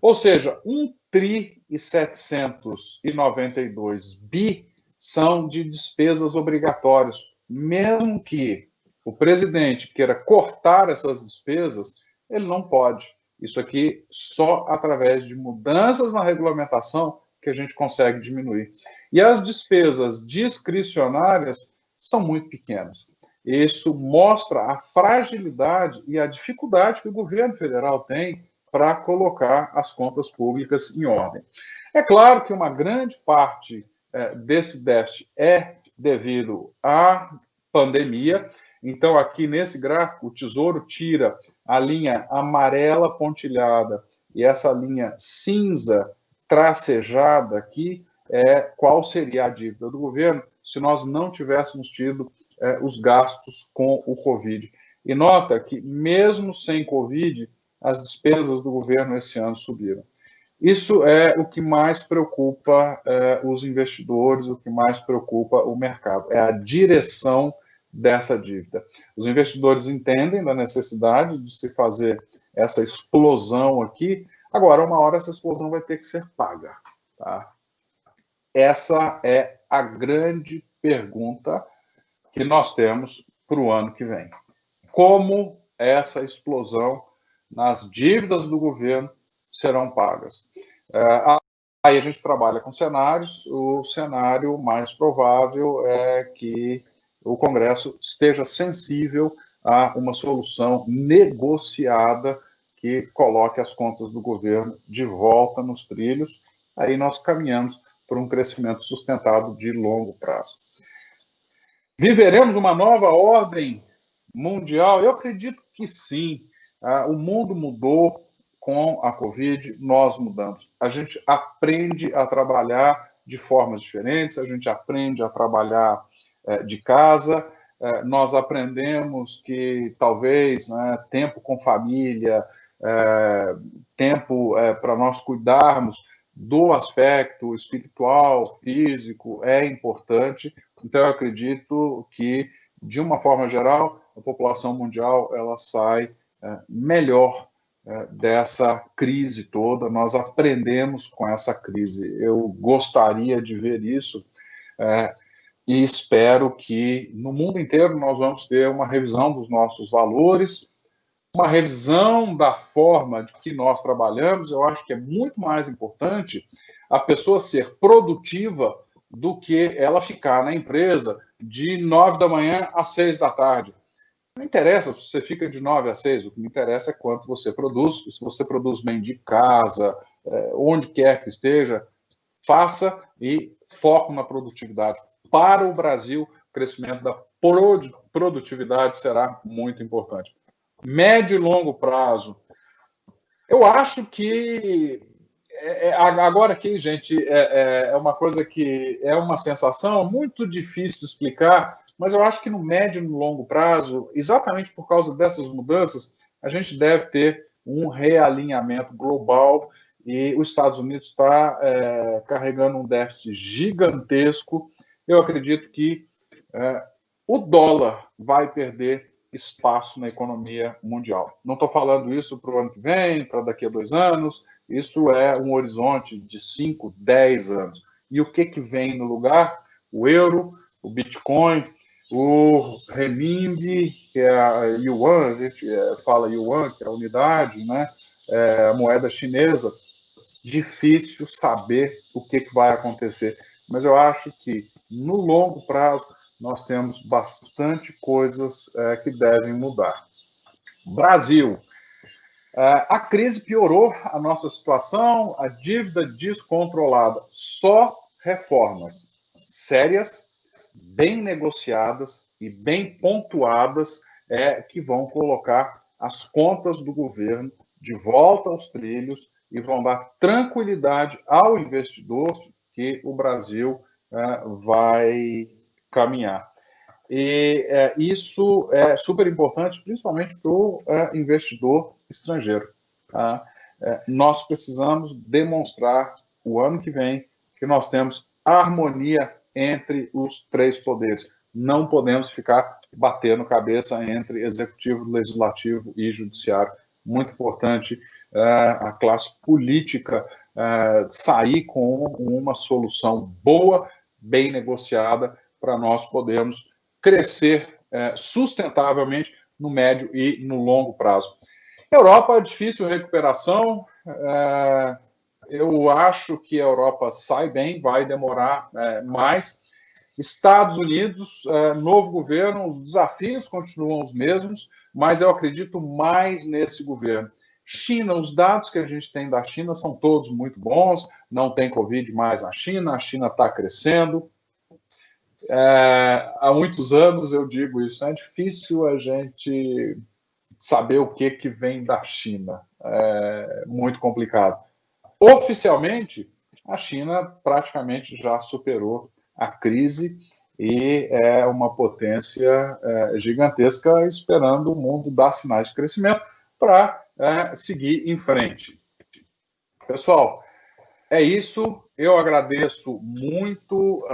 Ou seja, 1.792 bi são de despesas obrigatórias. Mesmo que o presidente queira cortar essas despesas, ele não pode. Isso aqui só através de mudanças na regulamentação que a gente consegue diminuir. E as despesas discricionárias são muito pequenas. Isso mostra a fragilidade e a dificuldade que o governo federal tem para colocar as contas públicas em ordem. É claro que uma grande parte desse déficit é devido à pandemia. Então, aqui nesse gráfico, o Tesouro tira a linha amarela pontilhada e essa linha cinza tracejada aqui qual seria a dívida do governo se nós não tivéssemos tido os gastos com o Covid. E nota que, mesmo sem Covid, as despesas do governo esse ano subiram. Isso é o que mais preocupa os investidores, o que mais preocupa o mercado, é a direção dessa dívida. Os investidores entendem da necessidade de se fazer essa explosão aqui. Agora, uma hora essa explosão vai ter que ser paga. Tá? Essa é a grande pergunta que nós temos para o ano que vem. Como essa explosão nas dívidas do governo serão pagas? Aí a gente trabalha com cenários. O cenário mais provável é que o Congresso esteja sensível a uma solução negociada que coloque as contas do governo de volta nos trilhos. Aí nós caminhamos para um crescimento sustentado de longo prazo. Viveremos uma nova ordem mundial? Eu acredito que sim. O mundo mudou com a Covid, nós mudamos. A gente aprende a trabalhar de formas diferentes, a gente aprende a trabalhar de casa, nós aprendemos que talvez tempo com família, tempo para nós cuidarmos do aspecto espiritual, físico, é importante. Então, eu acredito que, de uma forma geral, a população mundial ela sai melhor dessa crise toda. Nós aprendemos com essa crise. Eu gostaria de ver isso e espero que, no mundo inteiro, nós vamos ter uma revisão dos nossos valores, uma revisão da forma de que nós trabalhamos. Eu acho que é muito mais importante a pessoa ser produtiva do que ela ficar na empresa de 9 da manhã às 6 da tarde. Não interessa se você fica de 9 às 6, o que me interessa é quanto você produz. Se você produz bem de casa, onde quer que esteja, faça e foco na produtividade. Para o Brasil, o crescimento da produtividade será muito importante. Médio e longo prazo. Eu acho que agora aqui, gente, é uma coisa que é uma sensação muito difícil de explicar, mas eu acho que no médio e no longo prazo, exatamente por causa dessas mudanças, a gente deve ter um realinhamento global e os Estados Unidos está carregando um déficit gigantesco. Eu acredito que o dólar vai perder espaço na economia mundial. Não estou falando isso para o ano que vem, para daqui a 2 anos. Isso é um horizonte de 5, 10 anos. E o que vem no lugar? O euro, o Bitcoin, o renminbi, que é a yuan, a gente fala yuan, que é a unidade, né? A moeda chinesa. Difícil saber o que vai acontecer. mas eu acho que, no longo prazo, nós temos bastante coisas que devem mudar. Brasil. A crise piorou a nossa situação, a dívida descontrolada. Só reformas sérias, bem negociadas e bem pontuadas que vão colocar as contas do governo de volta aos trilhos e vão dar tranquilidade ao investidor que o Brasil vai caminhar. E isso é super importante, principalmente para o investidor estrangeiro. Tá? Nós precisamos demonstrar o ano que vem que nós temos harmonia entre os três poderes. Não podemos ficar batendo cabeça entre executivo, legislativo e judiciário. Muito importante a classe política sair com uma solução boa, bem negociada, para nós podermos crescer sustentavelmente no médio e no longo prazo. Europa, difícil recuperação. Eu acho que a Europa sai bem, vai demorar mais. Estados Unidos, novo governo, os desafios continuam os mesmos, mas eu acredito mais nesse governo. China, os dados que a gente tem da China são todos muito bons, não tem Covid mais na China, a China está crescendo. Há muitos anos eu digo isso, é difícil a gente saber o que vem da China, é muito complicado. Oficialmente, a China praticamente já superou a crise e é uma potência gigantesca, esperando o mundo dar sinais de crescimento para seguir em frente. Pessoal, é isso. Eu agradeço muito,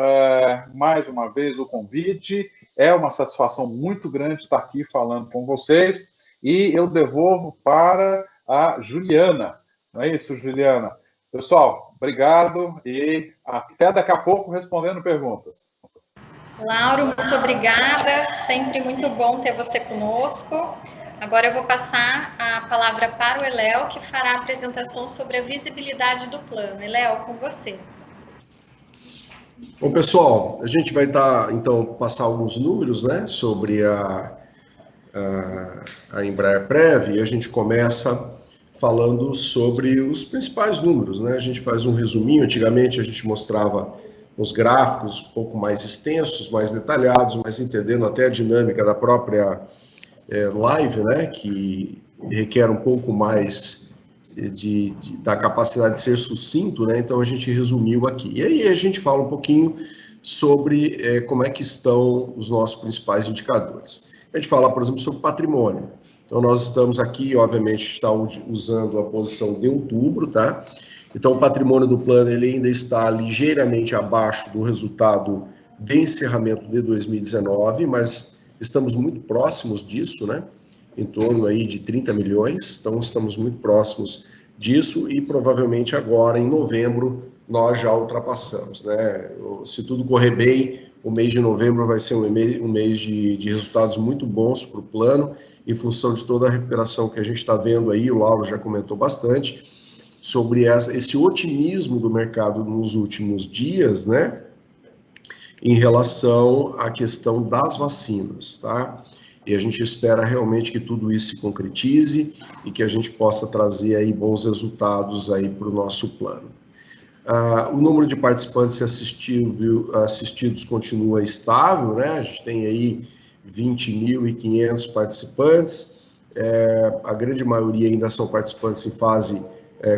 mais uma vez, o convite. É uma satisfação muito grande estar aqui falando com vocês. E eu devolvo para a Juliana. Não é isso, Juliana? Pessoal, obrigado e até daqui a pouco respondendo perguntas. Lauro, muito obrigada. Sempre muito bom ter você conosco. Agora eu vou passar a palavra para o Eléo, que fará a apresentação sobre a visibilidade do plano. Eléo, com você. Bom, pessoal, a gente vai então, passar alguns números, né, sobre a Embraerprev, e a gente começa falando sobre os principais números, né? A gente faz um resuminho. Antigamente a gente mostrava os gráficos um pouco mais extensos, mais detalhados, mas entendendo até a dinâmica da própria live, né, que requer um pouco mais da capacidade de ser sucinto, né, então a gente resumiu aqui. E aí a gente fala um pouquinho sobre como é que estão os nossos principais indicadores. A gente fala, por exemplo, sobre patrimônio. Então nós estamos aqui, obviamente, está usando a posição de outubro, tá? Então o patrimônio do plano ele ainda está ligeiramente abaixo do resultado de encerramento de 2019, mas estamos muito próximos disso, né? Em torno aí de 30 milhões, então estamos muito próximos disso e provavelmente agora, em novembro, nós já ultrapassamos, né? Se tudo correr bem, o mês de novembro vai ser um mês de resultados muito bons para o plano, em função de toda a recuperação que a gente está vendo aí. O Lauro já comentou bastante sobre esse otimismo do mercado nos últimos dias, né? Em relação à questão das vacinas, tá? E a gente espera realmente que tudo isso se concretize e que a gente possa trazer aí bons resultados aí para o nosso plano. O número de participantes assistidos continua estável, né? A gente tem aí 20.500 participantes, a grande maioria ainda são participantes em fase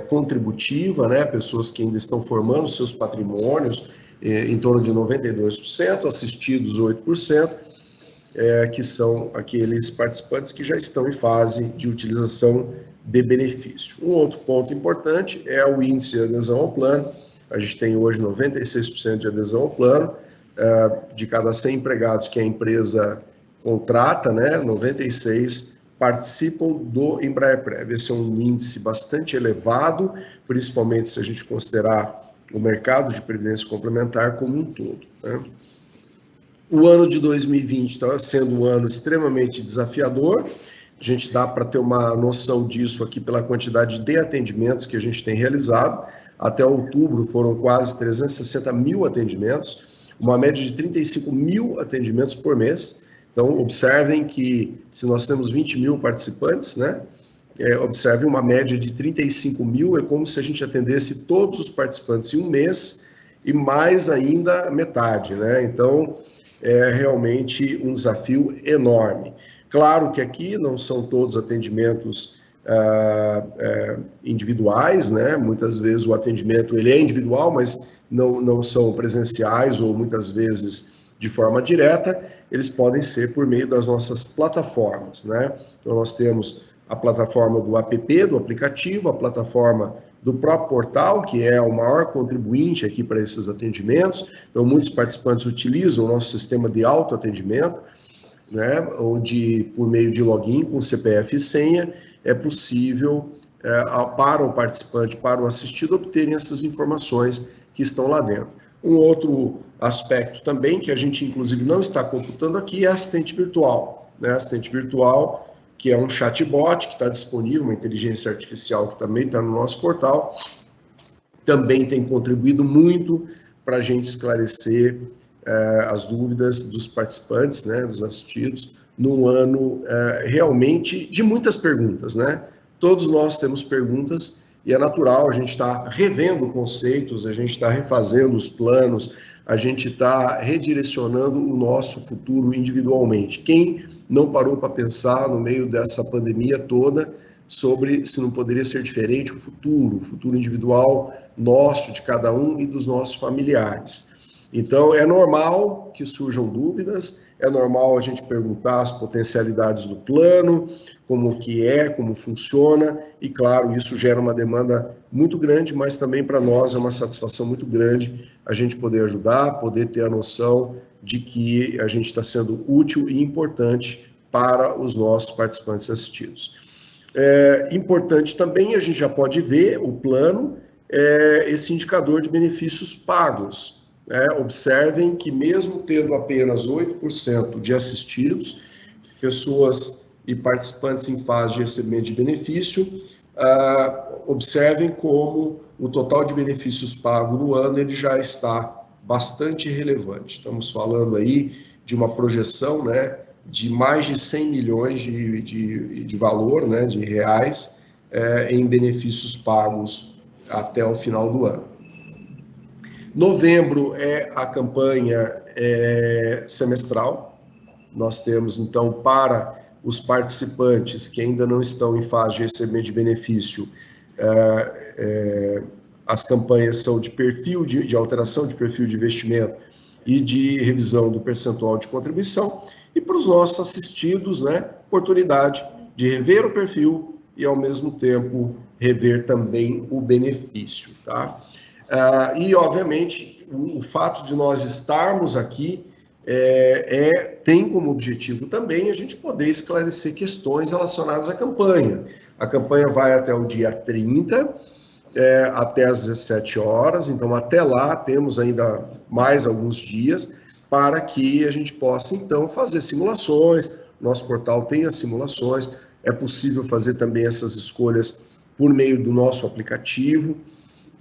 contributiva, né? Pessoas que ainda estão formando seus patrimônios, em torno de 92%, assistidos 8%, que são aqueles participantes que já estão em fase de utilização de benefício. Um outro ponto importante é o índice de adesão ao plano. A gente tem hoje 96% de adesão ao plano. De cada 100 empregados que a empresa contrata, né, 96 participam do Embraerprev. Esse é um índice bastante elevado, principalmente se a gente considerar o mercado de previdência complementar como um todo, né? O ano de 2020 está sendo um ano extremamente desafiador. A gente dá para ter uma noção disso aqui pela quantidade de atendimentos que a gente tem realizado. Até outubro foram quase 360 mil atendimentos, uma média de 35 mil atendimentos por mês. Então, observem que se nós temos 20 mil participantes, né, observem uma média de 35 mil, é como se a gente atendesse todos os participantes em um mês e mais ainda metade, né? Então, é realmente um desafio enorme. Claro que aqui não são todos atendimentos individuais, né? Muitas vezes o atendimento ele é individual, mas não são presenciais ou muitas vezes de forma direta, eles podem ser por meio das nossas plataformas, né? Então nós temos a plataforma do app, do aplicativo, a plataforma do próprio portal, que é o maior contribuinte aqui para esses atendimentos. Então muitos participantes utilizam o nosso sistema de autoatendimento, né, onde por meio de login com CPF e senha é possível para o participante, para o assistido, obterem essas informações que estão lá dentro. Um outro aspecto também, que a gente inclusive não está computando aqui, é assistente virtual, né? Assistente virtual, que é um chatbot que está disponível, uma inteligência artificial que também está no nosso portal, também tem contribuído muito para a gente esclarecer as dúvidas dos participantes, né, dos assistidos, num ano realmente de muitas perguntas, né? Todos nós temos perguntas e é natural, a gente está revendo conceitos, a gente está refazendo os planos, a gente está redirecionando o nosso futuro individualmente. Quem não parou para pensar no meio dessa pandemia toda sobre se não poderia ser diferente o futuro individual nosso, de cada um e dos nossos familiares. Então, é normal que surjam dúvidas, é normal a gente perguntar as potencialidades do plano, como que é, como funciona, e claro, isso gera uma demanda muito grande, mas também para nós é uma satisfação muito grande a gente poder ajudar, poder ter a noção de que a gente está sendo útil e importante para os nossos participantes assistidos. Importante também, a gente já pode ver o plano, esse indicador de benefícios pagos. Observem que mesmo tendo apenas 8% de assistidos, pessoas e participantes em fase de recebimento de benefício, observem como o total de benefícios pagos no ano ele já está bastante relevante. Estamos falando aí de uma projeção, né, de mais de 100 milhões de valor, né, de reais, em benefícios pagos até o final do ano. Novembro é a campanha semestral. Nós temos, então, para os participantes que ainda não estão em fase de recebimento de benefício, as campanhas são de perfil, de alteração de perfil de investimento e de revisão do percentual de contribuição. E para os nossos assistidos, né, oportunidade de rever o perfil e, ao mesmo tempo, rever também o benefício, tá? E, obviamente, o fato de nós estarmos aqui tem como objetivo também a gente poder esclarecer questões relacionadas à campanha. A campanha vai até o dia 30, até às 17 horas, então até lá temos ainda mais alguns dias para que a gente possa, então, fazer simulações. Nosso portal tem as simulações, é possível fazer também essas escolhas por meio do nosso aplicativo.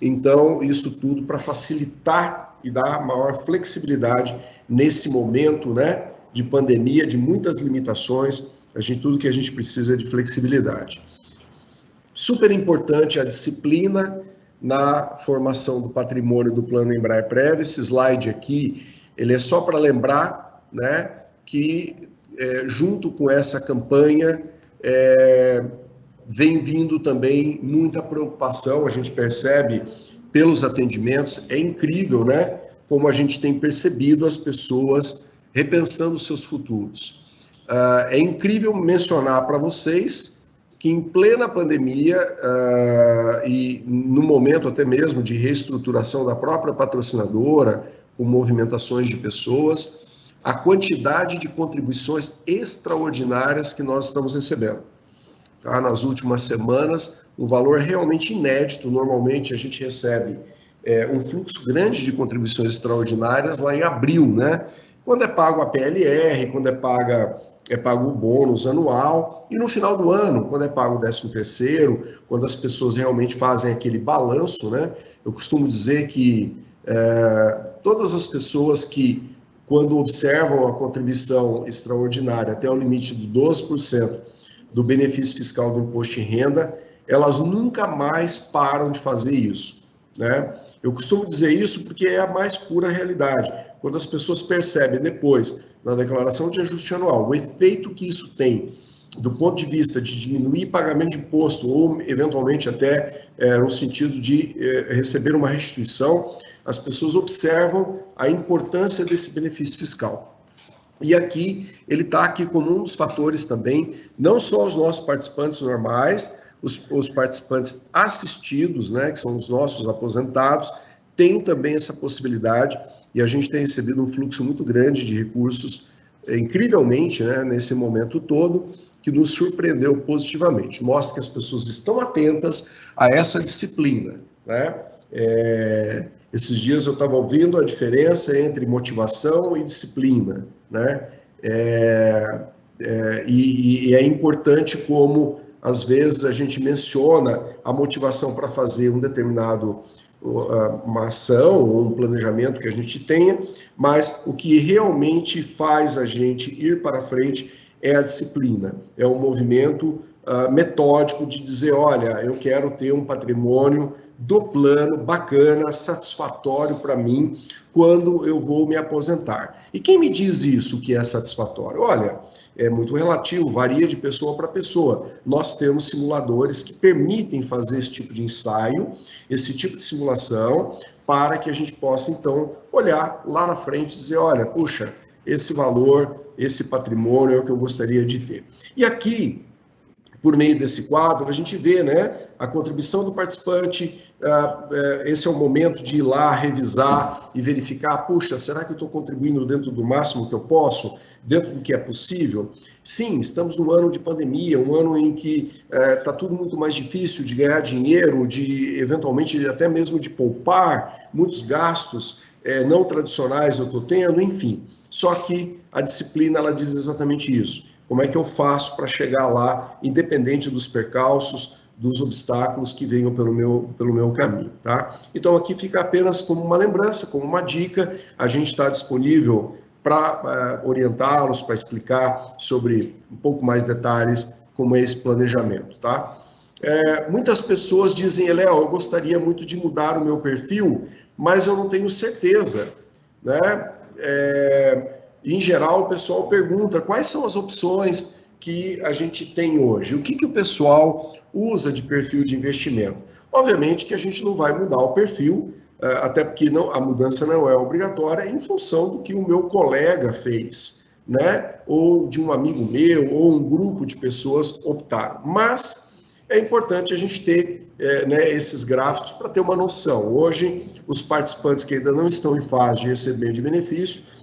Então, isso tudo para facilitar e dar maior flexibilidade nesse momento, né, de pandemia, de muitas limitações, tudo que a gente precisa é de flexibilidade. Super importante a disciplina na formação do patrimônio do Plano Embraer-Prev. Esse slide aqui, ele é só para lembrar, né, que junto com essa campanha vem vindo também muita preocupação, a gente percebe pelos atendimentos, é incrível, né, como a gente tem percebido as pessoas repensando seus futuros. É incrível mencionar para vocês que em plena pandemia e no momento até mesmo de reestruturação da própria patrocinadora, com movimentações de pessoas, a quantidade de contribuições extraordinárias que nós estamos recebendo. Tá? Nas últimas semanas, um valor realmente inédito. Normalmente a gente recebe um fluxo grande de contribuições extraordinárias lá em abril, né? quando é pago a PLR, quando é pago o bônus anual, e no final do ano, quando é pago o 13º, quando as pessoas realmente fazem aquele balanço, né? Eu costumo dizer que todas as pessoas que, quando observam a contribuição extraordinária até o limite de 12% do benefício fiscal do imposto de renda, elas nunca mais param de fazer isso, né? Eu costumo dizer isso porque é a mais pura realidade. Quando as pessoas percebem depois, na declaração de ajuste anual, o efeito que isso tem do ponto de vista de diminuir pagamento de imposto ou, eventualmente, até no sentido de receber uma restituição, as pessoas observam a importância desse benefício fiscal. E aqui, ele está aqui como um dos fatores também, não só os nossos participantes normais, os participantes assistidos, né, que são os nossos aposentados, têm também essa possibilidade, e a gente tem recebido um fluxo muito grande de recursos, incrivelmente, né, nesse momento todo, que nos surpreendeu positivamente. Mostra que as pessoas estão atentas a essa disciplina, né? Esses dias eu estava ouvindo a diferença entre motivação e disciplina, né? E é importante como, às vezes, a gente menciona a motivação para fazer um determinado uma ação ou um planejamento que a gente tenha, mas o que realmente faz a gente ir para frente é a disciplina, é um movimento metódico de dizer, olha, eu quero ter um patrimônio do plano bacana, satisfatório para mim, quando eu vou me aposentar. E quem me diz isso que é satisfatório? Olha, é muito relativo, varia de pessoa para pessoa. Nós temos simuladores que permitem fazer esse tipo de ensaio, esse tipo de simulação, para que a gente possa, então, olhar lá na frente e dizer, olha, puxa, esse valor, esse patrimônio é o que eu gostaria de ter. E aqui, por meio desse quadro, a gente vê, né, a contribuição do participante, esse é o momento de ir lá, revisar e verificar, puxa, será que eu estou contribuindo dentro do máximo que eu posso, dentro do que é possível? Sim, estamos num ano de pandemia, um ano em que está tudo muito mais difícil de ganhar dinheiro, de eventualmente até mesmo de poupar, muitos gastos não tradicionais eu estou tendo, enfim. Só que a disciplina, ela diz exatamente isso. Como é que eu faço para chegar lá, independente dos percalços, dos obstáculos que venham pelo meu caminho, tá? Então, aqui fica apenas como uma lembrança, como uma dica. A gente está disponível para orientá-los, para explicar sobre um pouco mais detalhes como é esse planejamento, tá? Muitas pessoas dizem, Léo, eu gostaria muito de mudar o meu perfil, mas eu não tenho certeza, né? Em geral, o pessoal pergunta quais são as opções que a gente tem hoje. O que o pessoal usa de perfil de investimento? Obviamente que a gente não vai mudar o perfil, até porque a mudança não é obrigatória, em função do que o meu colega fez, né? Ou de um amigo meu, ou um grupo de pessoas optaram. Mas é importante a gente ter esses gráficos para ter uma noção. Hoje, os participantes que ainda não estão em fase de receber de benefício,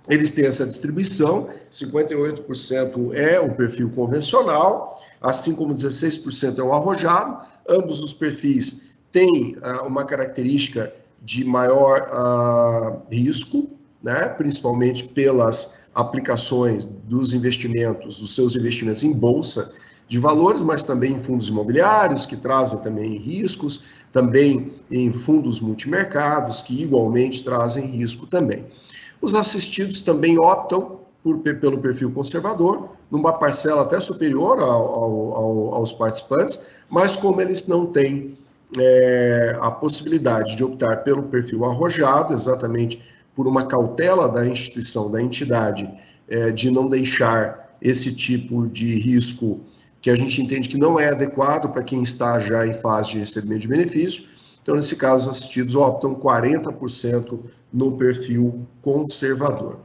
eles têm essa distribuição, 58% é o perfil convencional, assim como 16% é o arrojado. Ambos os perfis têm uma característica de maior risco, né? Principalmente pelas aplicações dos investimentos, dos seus investimentos em bolsa de valores, mas também em fundos imobiliários, que trazem também riscos, também em fundos multimercados, que igualmente trazem risco também. Os assistidos também optam pelo perfil conservador, numa parcela até superior aos participantes, mas como eles não têm a possibilidade de optar pelo perfil arrojado, exatamente por uma cautela da instituição, da entidade, de não deixar esse tipo de risco que a gente entende que não é adequado para quem está já em fase de recebimento de benefício. Então, nesse caso, os assistidos optam 40% no perfil conservador.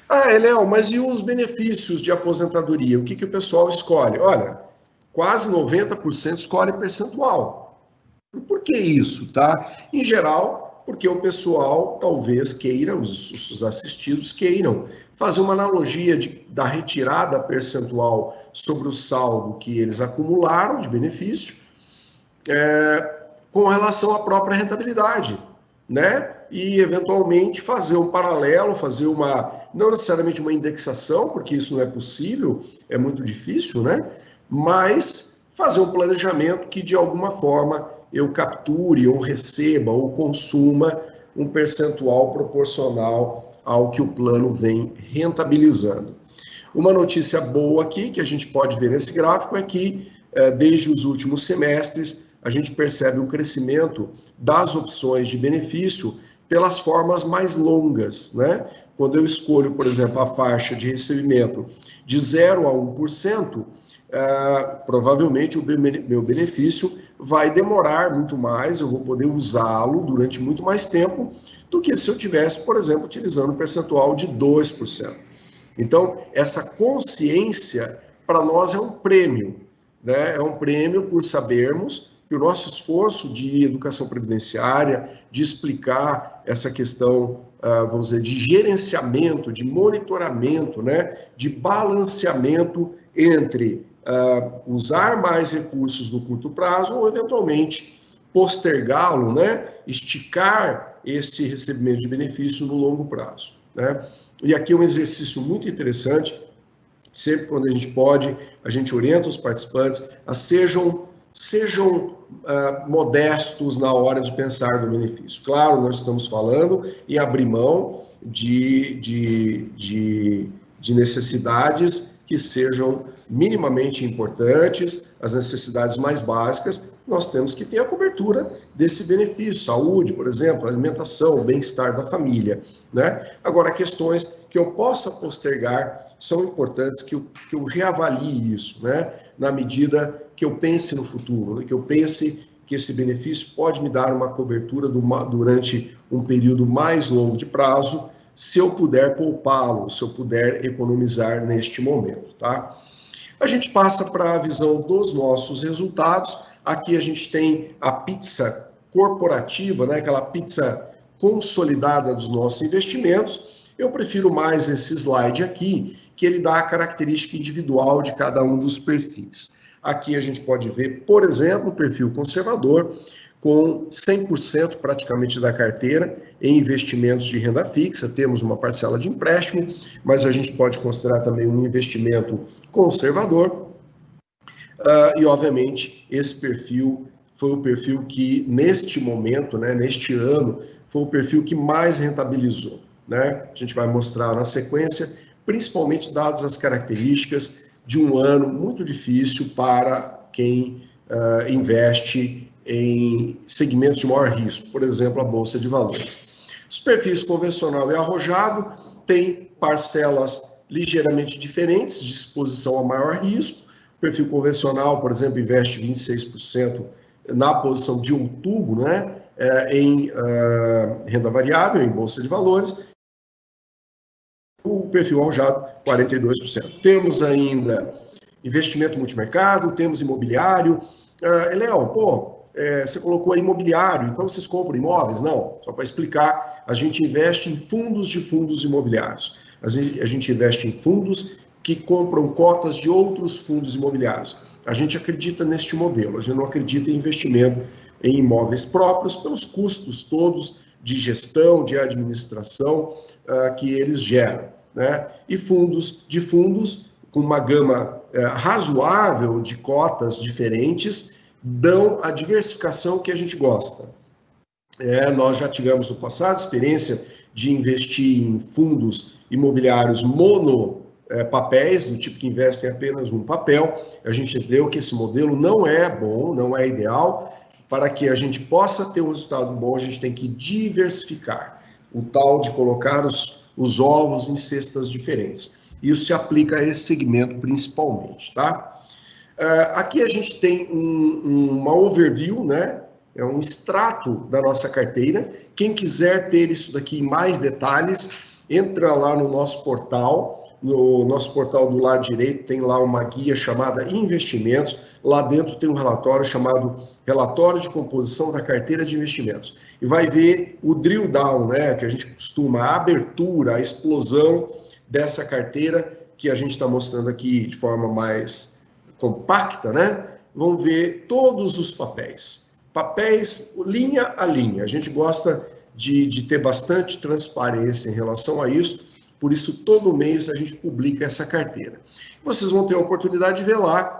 Léo, mas e os benefícios de aposentadoria? O que o pessoal escolhe? Olha, quase 90% escolhe percentual. E por que isso, tá? Em geral, porque o pessoal talvez queira, os assistidos queiram, fazer uma analogia da retirada percentual sobre o saldo que eles acumularam de benefício, com relação à própria rentabilidade, né? E, eventualmente, fazer um paralelo, fazer não necessariamente uma indexação, porque isso não é possível, é muito difícil, né? Mas fazer um planejamento que, de alguma forma, eu capture, ou receba, ou consuma um percentual proporcional ao que o plano vem rentabilizando. Uma notícia boa aqui, que a gente pode ver nesse gráfico, é que, desde os últimos semestres, a gente percebe um crescimento das opções de benefício pelas formas mais longas, né? Quando eu escolho, por exemplo, a faixa de recebimento de 0 a 1%, provavelmente o meu benefício vai demorar muito mais, eu vou poder usá-lo durante muito mais tempo do que se eu tivesse, por exemplo, utilizando um percentual de 2%. Então, essa consciência, para nós, é um prêmio, né? É um prêmio por sabermos que o nosso esforço de educação previdenciária, de explicar essa questão, vamos dizer, de gerenciamento, de monitoramento, né? De balanceamento entre usar mais recursos no curto prazo ou, eventualmente, postergá-lo, né? Esticar esse recebimento de benefício no longo prazo, né? E aqui é um exercício muito interessante, sempre quando a gente pode, a gente orienta os participantes a sejam modestos na hora de pensar no benefício. Claro, nós estamos falando em abrir mão de necessidades que sejam minimamente importantes, as necessidades mais básicas, nós temos que ter a cobertura desse benefício, saúde, por exemplo, alimentação, bem-estar da família, né? Agora, questões que eu possa postergar são importantes que eu reavalie isso, né? Na medida que eu pense no futuro, né? Que eu pense que esse benefício pode me dar uma cobertura durante um período mais longo de prazo, se eu puder poupá-lo, se eu puder economizar neste momento, tá? A gente passa para a visão dos nossos resultados. Aqui a gente tem a pizza corporativa, né? Aquela pizza consolidada dos nossos investimentos. Eu prefiro mais esse slide aqui, que ele dá a característica individual de cada um dos perfis. Aqui a gente pode ver, por exemplo, o perfil conservador, com 100% praticamente da carteira em investimentos de renda fixa. Temos uma parcela de empréstimo, mas a gente pode considerar também um investimento conservador. E, obviamente, esse perfil foi o perfil que, neste momento, né, neste ano, foi o perfil que mais rentabilizou, né? A gente vai mostrar na sequência, principalmente dadas as características de um ano muito difícil para quem investe em segmentos de maior risco, por exemplo, a Bolsa de Valores. Os perfis convencional e arrojado têm parcelas ligeiramente diferentes, de exposição a maior risco. O perfil convencional, por exemplo, investe 26% na posição de outubro, né, em renda variável, em Bolsa de Valores. O perfil arrojado, 42%. Temos ainda investimento multimercado, temos imobiliário. Léo, você colocou imobiliário, então vocês compram imóveis? Não, só para explicar, a gente investe em fundos de fundos imobiliários. A gente investe em fundos que compram cotas de outros fundos imobiliários. A gente acredita neste modelo, a gente não acredita em investimento em imóveis próprios pelos custos todos de gestão, de administração que eles geram, né? E fundos com uma gama razoável de cotas diferentes dão a diversificação que a gente gosta. Nós já tivemos no passado experiência de investir em fundos imobiliários monopapéis, do tipo que investem apenas um papel. A gente entendeu que esse modelo não é bom, não é ideal. Para que a gente possa ter um resultado bom, a gente tem que diversificar. O tal de colocar os ovos em cestas diferentes. Isso se aplica a esse segmento principalmente, tá? Aqui a gente tem uma overview, né? É um extrato da nossa carteira. Quem quiser ter isso daqui em mais detalhes, entra lá no nosso portal. No nosso portal do lado direito tem lá uma guia chamada Investimentos. Lá dentro tem um relatório chamado Relatório de Composição da Carteira de Investimentos. E vai ver o drill down, né? Que a gente costuma, a abertura, a explosão dessa carteira que a gente está mostrando aqui de forma mais compacta, né? Vamos ver todos os papéis linha a linha. A gente gosta de ter bastante transparência em relação a isso, por isso todo mês a gente publica essa carteira. Vocês vão ter a oportunidade de ver lá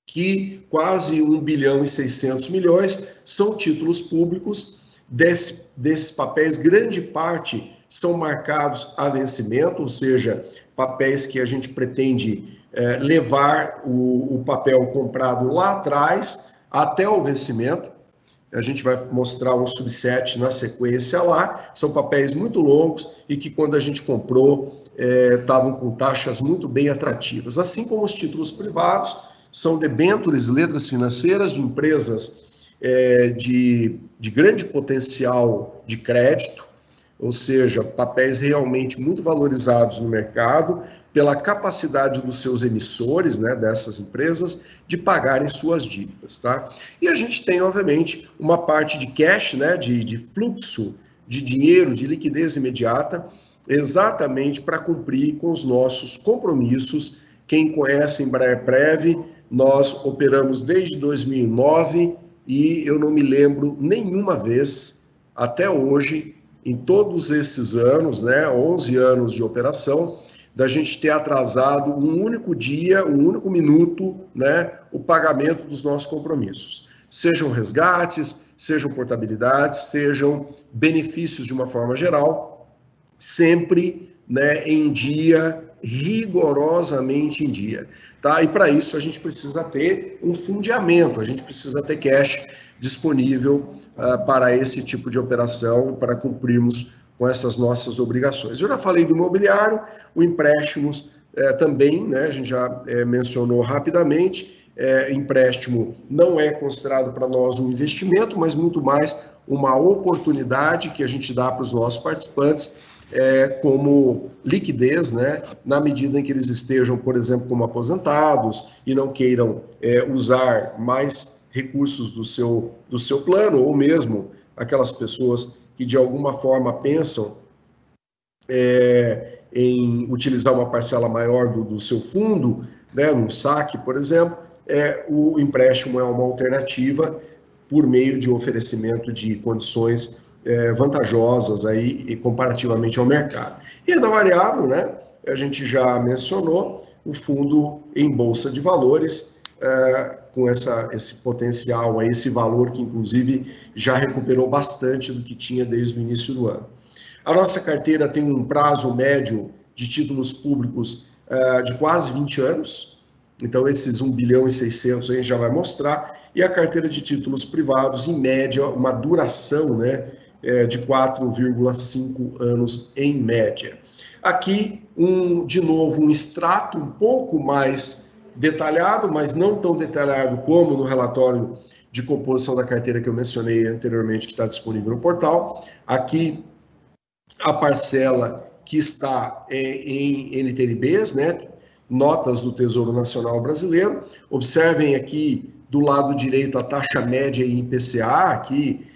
que quase 1 bilhão e 600 milhões são títulos públicos. Desses papéis, grande parte são marcados a vencimento, ou seja, papéis que a gente pretende levar o papel comprado lá atrás até o vencimento. A gente vai mostrar um subset na sequência lá. São papéis muito longos e que, quando a gente comprou, estavam com taxas muito bem atrativas. Assim como os títulos privados, são debêntures, letras financeiras de empresas de grande potencial de crédito, ou seja, papéis realmente muito valorizados no mercado pela capacidade dos seus emissores, né, dessas empresas, de pagarem suas dívidas, tá? E a gente tem, obviamente, uma parte de cash, né, de fluxo de dinheiro, de liquidez imediata, exatamente para cumprir com os nossos compromissos. Quem conhece Embraer-Prev, nós operamos desde 2009 e eu não me lembro nenhuma vez, até hoje, em todos esses anos, né, 11 anos de operação, da gente ter atrasado um único dia, um único minuto, né, o pagamento dos nossos compromissos. Sejam resgates, sejam portabilidades, sejam benefícios de uma forma geral, sempre, né, em dia, rigorosamente em dia. Tá? E para isso a gente precisa ter um fundiamento, a gente precisa ter cash disponível para esse tipo de operação, para cumprirmos com essas nossas obrigações. Eu já falei do imobiliário, o empréstimos também, né, a gente já mencionou rapidamente, empréstimo não é considerado para nós um investimento, mas muito mais uma oportunidade que a gente dá para os nossos participantes como liquidez, né, na medida em que eles estejam, por exemplo, como aposentados e não queiram usar mais recursos do seu plano, ou mesmo aquelas pessoas que de alguma forma pensam em utilizar uma parcela maior do seu fundo, né, num saque, por exemplo, o empréstimo é uma alternativa por meio de oferecimento de condições vantajosas aí, e comparativamente ao mercado. E renda variável, né, a gente já mencionou, o fundo em bolsa de valores, com esse potencial, aí, esse valor que inclusive já recuperou bastante do que tinha desde o início do ano. A nossa carteira tem um prazo médio de títulos públicos de quase 20 anos, então esses 1 bilhão e 600 a gente já vai mostrar, e a carteira de títulos privados, em média, uma duração, né, de 4,5 anos em média. Aqui, de novo, um extrato um pouco mais detalhado, mas não tão detalhado como no relatório de composição da carteira que eu mencionei anteriormente, que está disponível no portal. Aqui, a parcela que está em NTNBs, né, notas do Tesouro Nacional Brasileiro. Observem aqui do lado direito a taxa média em IPCA, aqui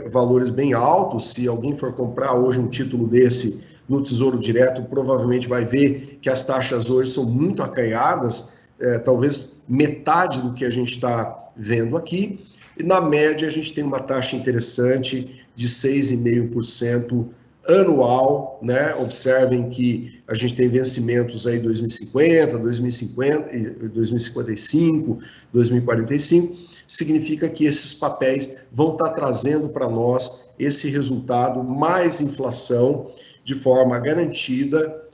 valores bem altos. Se alguém for comprar hoje um título desse no Tesouro Direto, provavelmente vai ver que as taxas hoje são muito acanhadas, talvez metade do que a gente está vendo aqui. E na média a gente tem uma taxa interessante de 6,5% anual, né? Observem que a gente tem vencimentos aí 2050, 2055, 2045, significa que esses papéis vão estar trazendo para nós esse resultado, mais inflação, de forma garantida,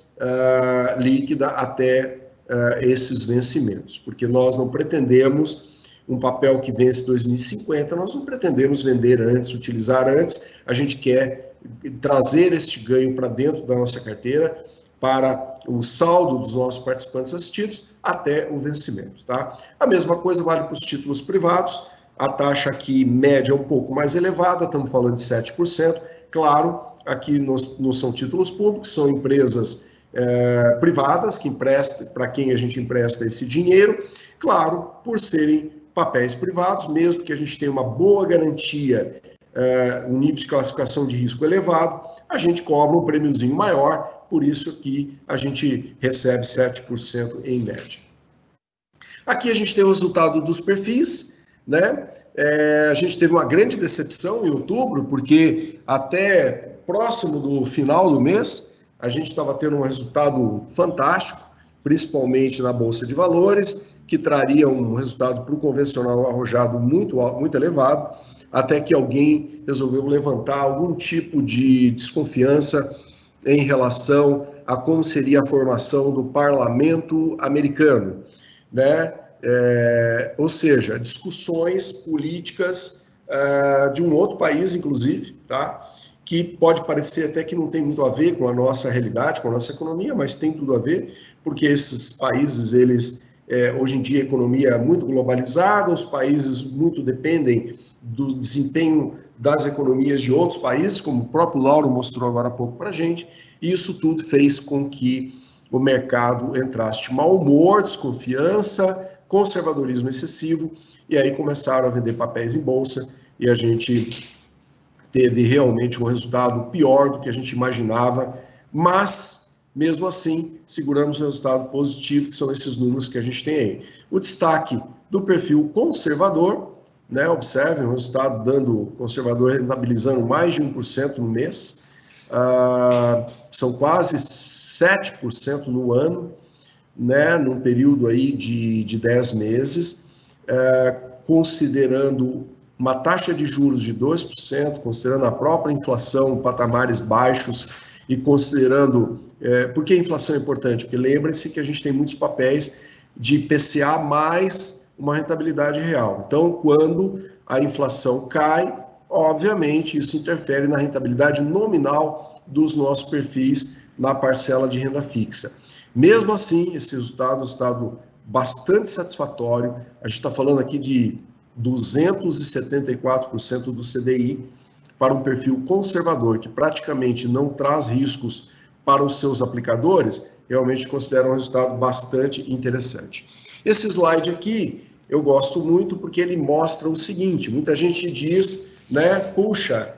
líquida, até esses vencimentos, porque nós não pretendemos um papel que vence 2050, nós não pretendemos vender antes, utilizar antes, a gente quer trazer este ganho para dentro da nossa carteira, para o saldo dos nossos participantes assistidos até o vencimento, tá? A mesma coisa vale para os títulos privados, a taxa aqui média é um pouco mais elevada, estamos falando de 7%, claro, aqui não são títulos públicos, são empresas privadas que emprestam, para quem a gente empresta esse dinheiro, claro, por serem papéis privados, mesmo que a gente tenha uma boa garantia, um nível de classificação de risco elevado, a gente cobra um prêmiozinho maior, por isso que a gente recebe 7% em média. Aqui a gente tem o resultado dos perfis, né? a gente teve uma grande decepção em outubro, porque até próximo do final do mês, a gente estava tendo um resultado fantástico, principalmente na Bolsa de Valores, que traria um resultado para o convencional arrojado muito elevado, até que alguém resolveu levantar algum tipo de desconfiança em relação a como seria a formação do parlamento americano, né? Ou seja, discussões políticas de um outro país, inclusive, tá? Que pode parecer até que não tem muito a ver com a nossa realidade, com a nossa economia, mas tem tudo a ver, porque esses países, eles, hoje em dia, a economia é muito globalizada, os países muito dependem do desempenho das economias de outros países, como o próprio Lauro mostrou agora há pouco para a gente, e isso tudo fez com que o mercado entrasse de mau humor, desconfiança, conservadorismo excessivo, e aí começaram a vender papéis em bolsa, e a gente teve realmente um resultado pior do que a gente imaginava, mas, mesmo assim, seguramos um resultado positivo, que são esses números que a gente tem aí. O destaque do perfil conservador, né, observem, o resultado dando conservador rentabilizando mais de 1% no mês, são quase 7% no ano, né, num período aí de 10 meses, considerando uma taxa de juros de 2%, considerando a própria inflação, patamares baixos, e considerando... por que a inflação é importante? Porque lembre-se que a gente tem muitos papéis de IPCA mais uma rentabilidade real. Então, quando a inflação cai, obviamente, isso interfere na rentabilidade nominal dos nossos perfis na parcela de renda fixa. Mesmo assim, esse resultado é um resultado bastante satisfatório. A gente está falando aqui de 274% do CDI para um perfil conservador, que praticamente não traz riscos para os seus aplicadores, realmente considero um resultado bastante interessante. Esse slide aqui eu gosto muito porque ele mostra o seguinte: muita gente diz, né, puxa,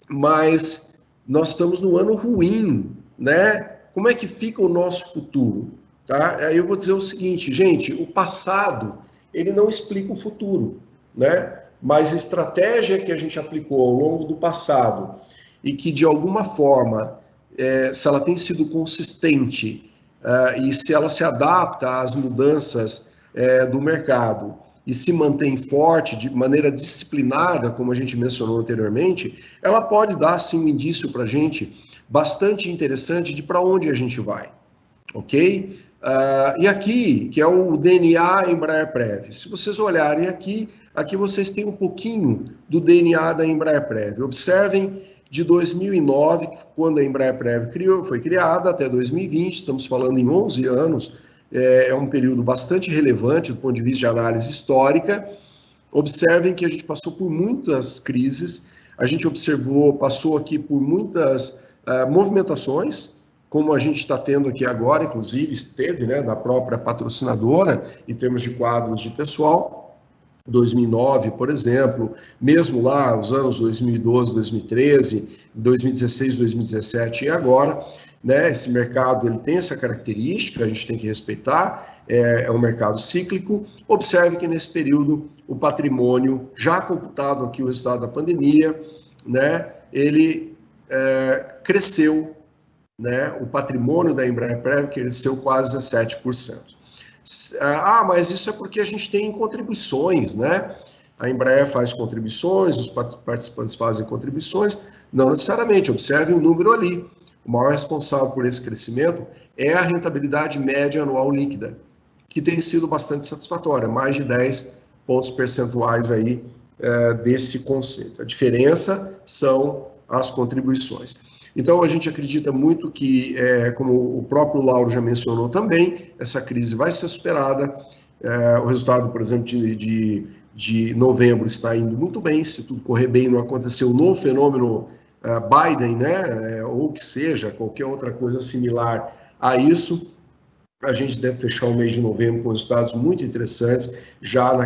mas nós estamos num ano ruim, né? Como é que fica o nosso futuro? Tá? Aí eu vou dizer o seguinte, gente, o passado, ele não explica o futuro, né? Mas a estratégia que a gente aplicou ao longo do passado e que, de alguma forma, se ela tem sido consistente e se ela se adapta às mudanças do mercado e se mantém forte, de maneira disciplinada, como a gente mencionou anteriormente, ela pode dar, sim, um indício para a gente bastante interessante de para onde a gente vai, ok? E aqui, que é o DNA Embraer-Prev, se vocês olharem aqui vocês têm um pouquinho do DNA da Embraer-Prev. Observem de 2009, quando a Embraer-Prev foi criada, até 2020, estamos falando em 11 anos, é um período bastante relevante do ponto de vista de análise histórica. Observem que a gente passou por muitas crises, a gente passou aqui por muitas movimentações, como a gente está tendo aqui agora, inclusive esteve, né, da própria patrocinadora, em termos de quadros de pessoal. 2009, por exemplo, mesmo lá os anos 2012, 2013, 2016, 2017 e agora, né, esse mercado ele tem essa característica, a gente tem que respeitar, é um mercado cíclico. Observe que nesse período o patrimônio, já computado aqui o resultado da pandemia, né, ele cresceu, né, o patrimônio da Embraer-Prev cresceu quase 17%. Mas isso é porque a gente tem contribuições, né? A Embraer faz contribuições, os participantes fazem contribuições, não necessariamente, observe o número ali. O maior responsável por esse crescimento é a rentabilidade média anual líquida, que tem sido bastante satisfatória, mais de 10 pontos percentuais aí desse conceito. A diferença são as contribuições. Então, a gente acredita muito que, como o próprio Lauro já mencionou também, essa crise vai ser superada. O resultado, por exemplo, de novembro está indo muito bem. Se tudo correr bem, não acontecer um novo fenômeno Biden, né, ou que seja, qualquer outra coisa similar a isso, a gente deve fechar o mês de novembro com resultados muito interessantes, já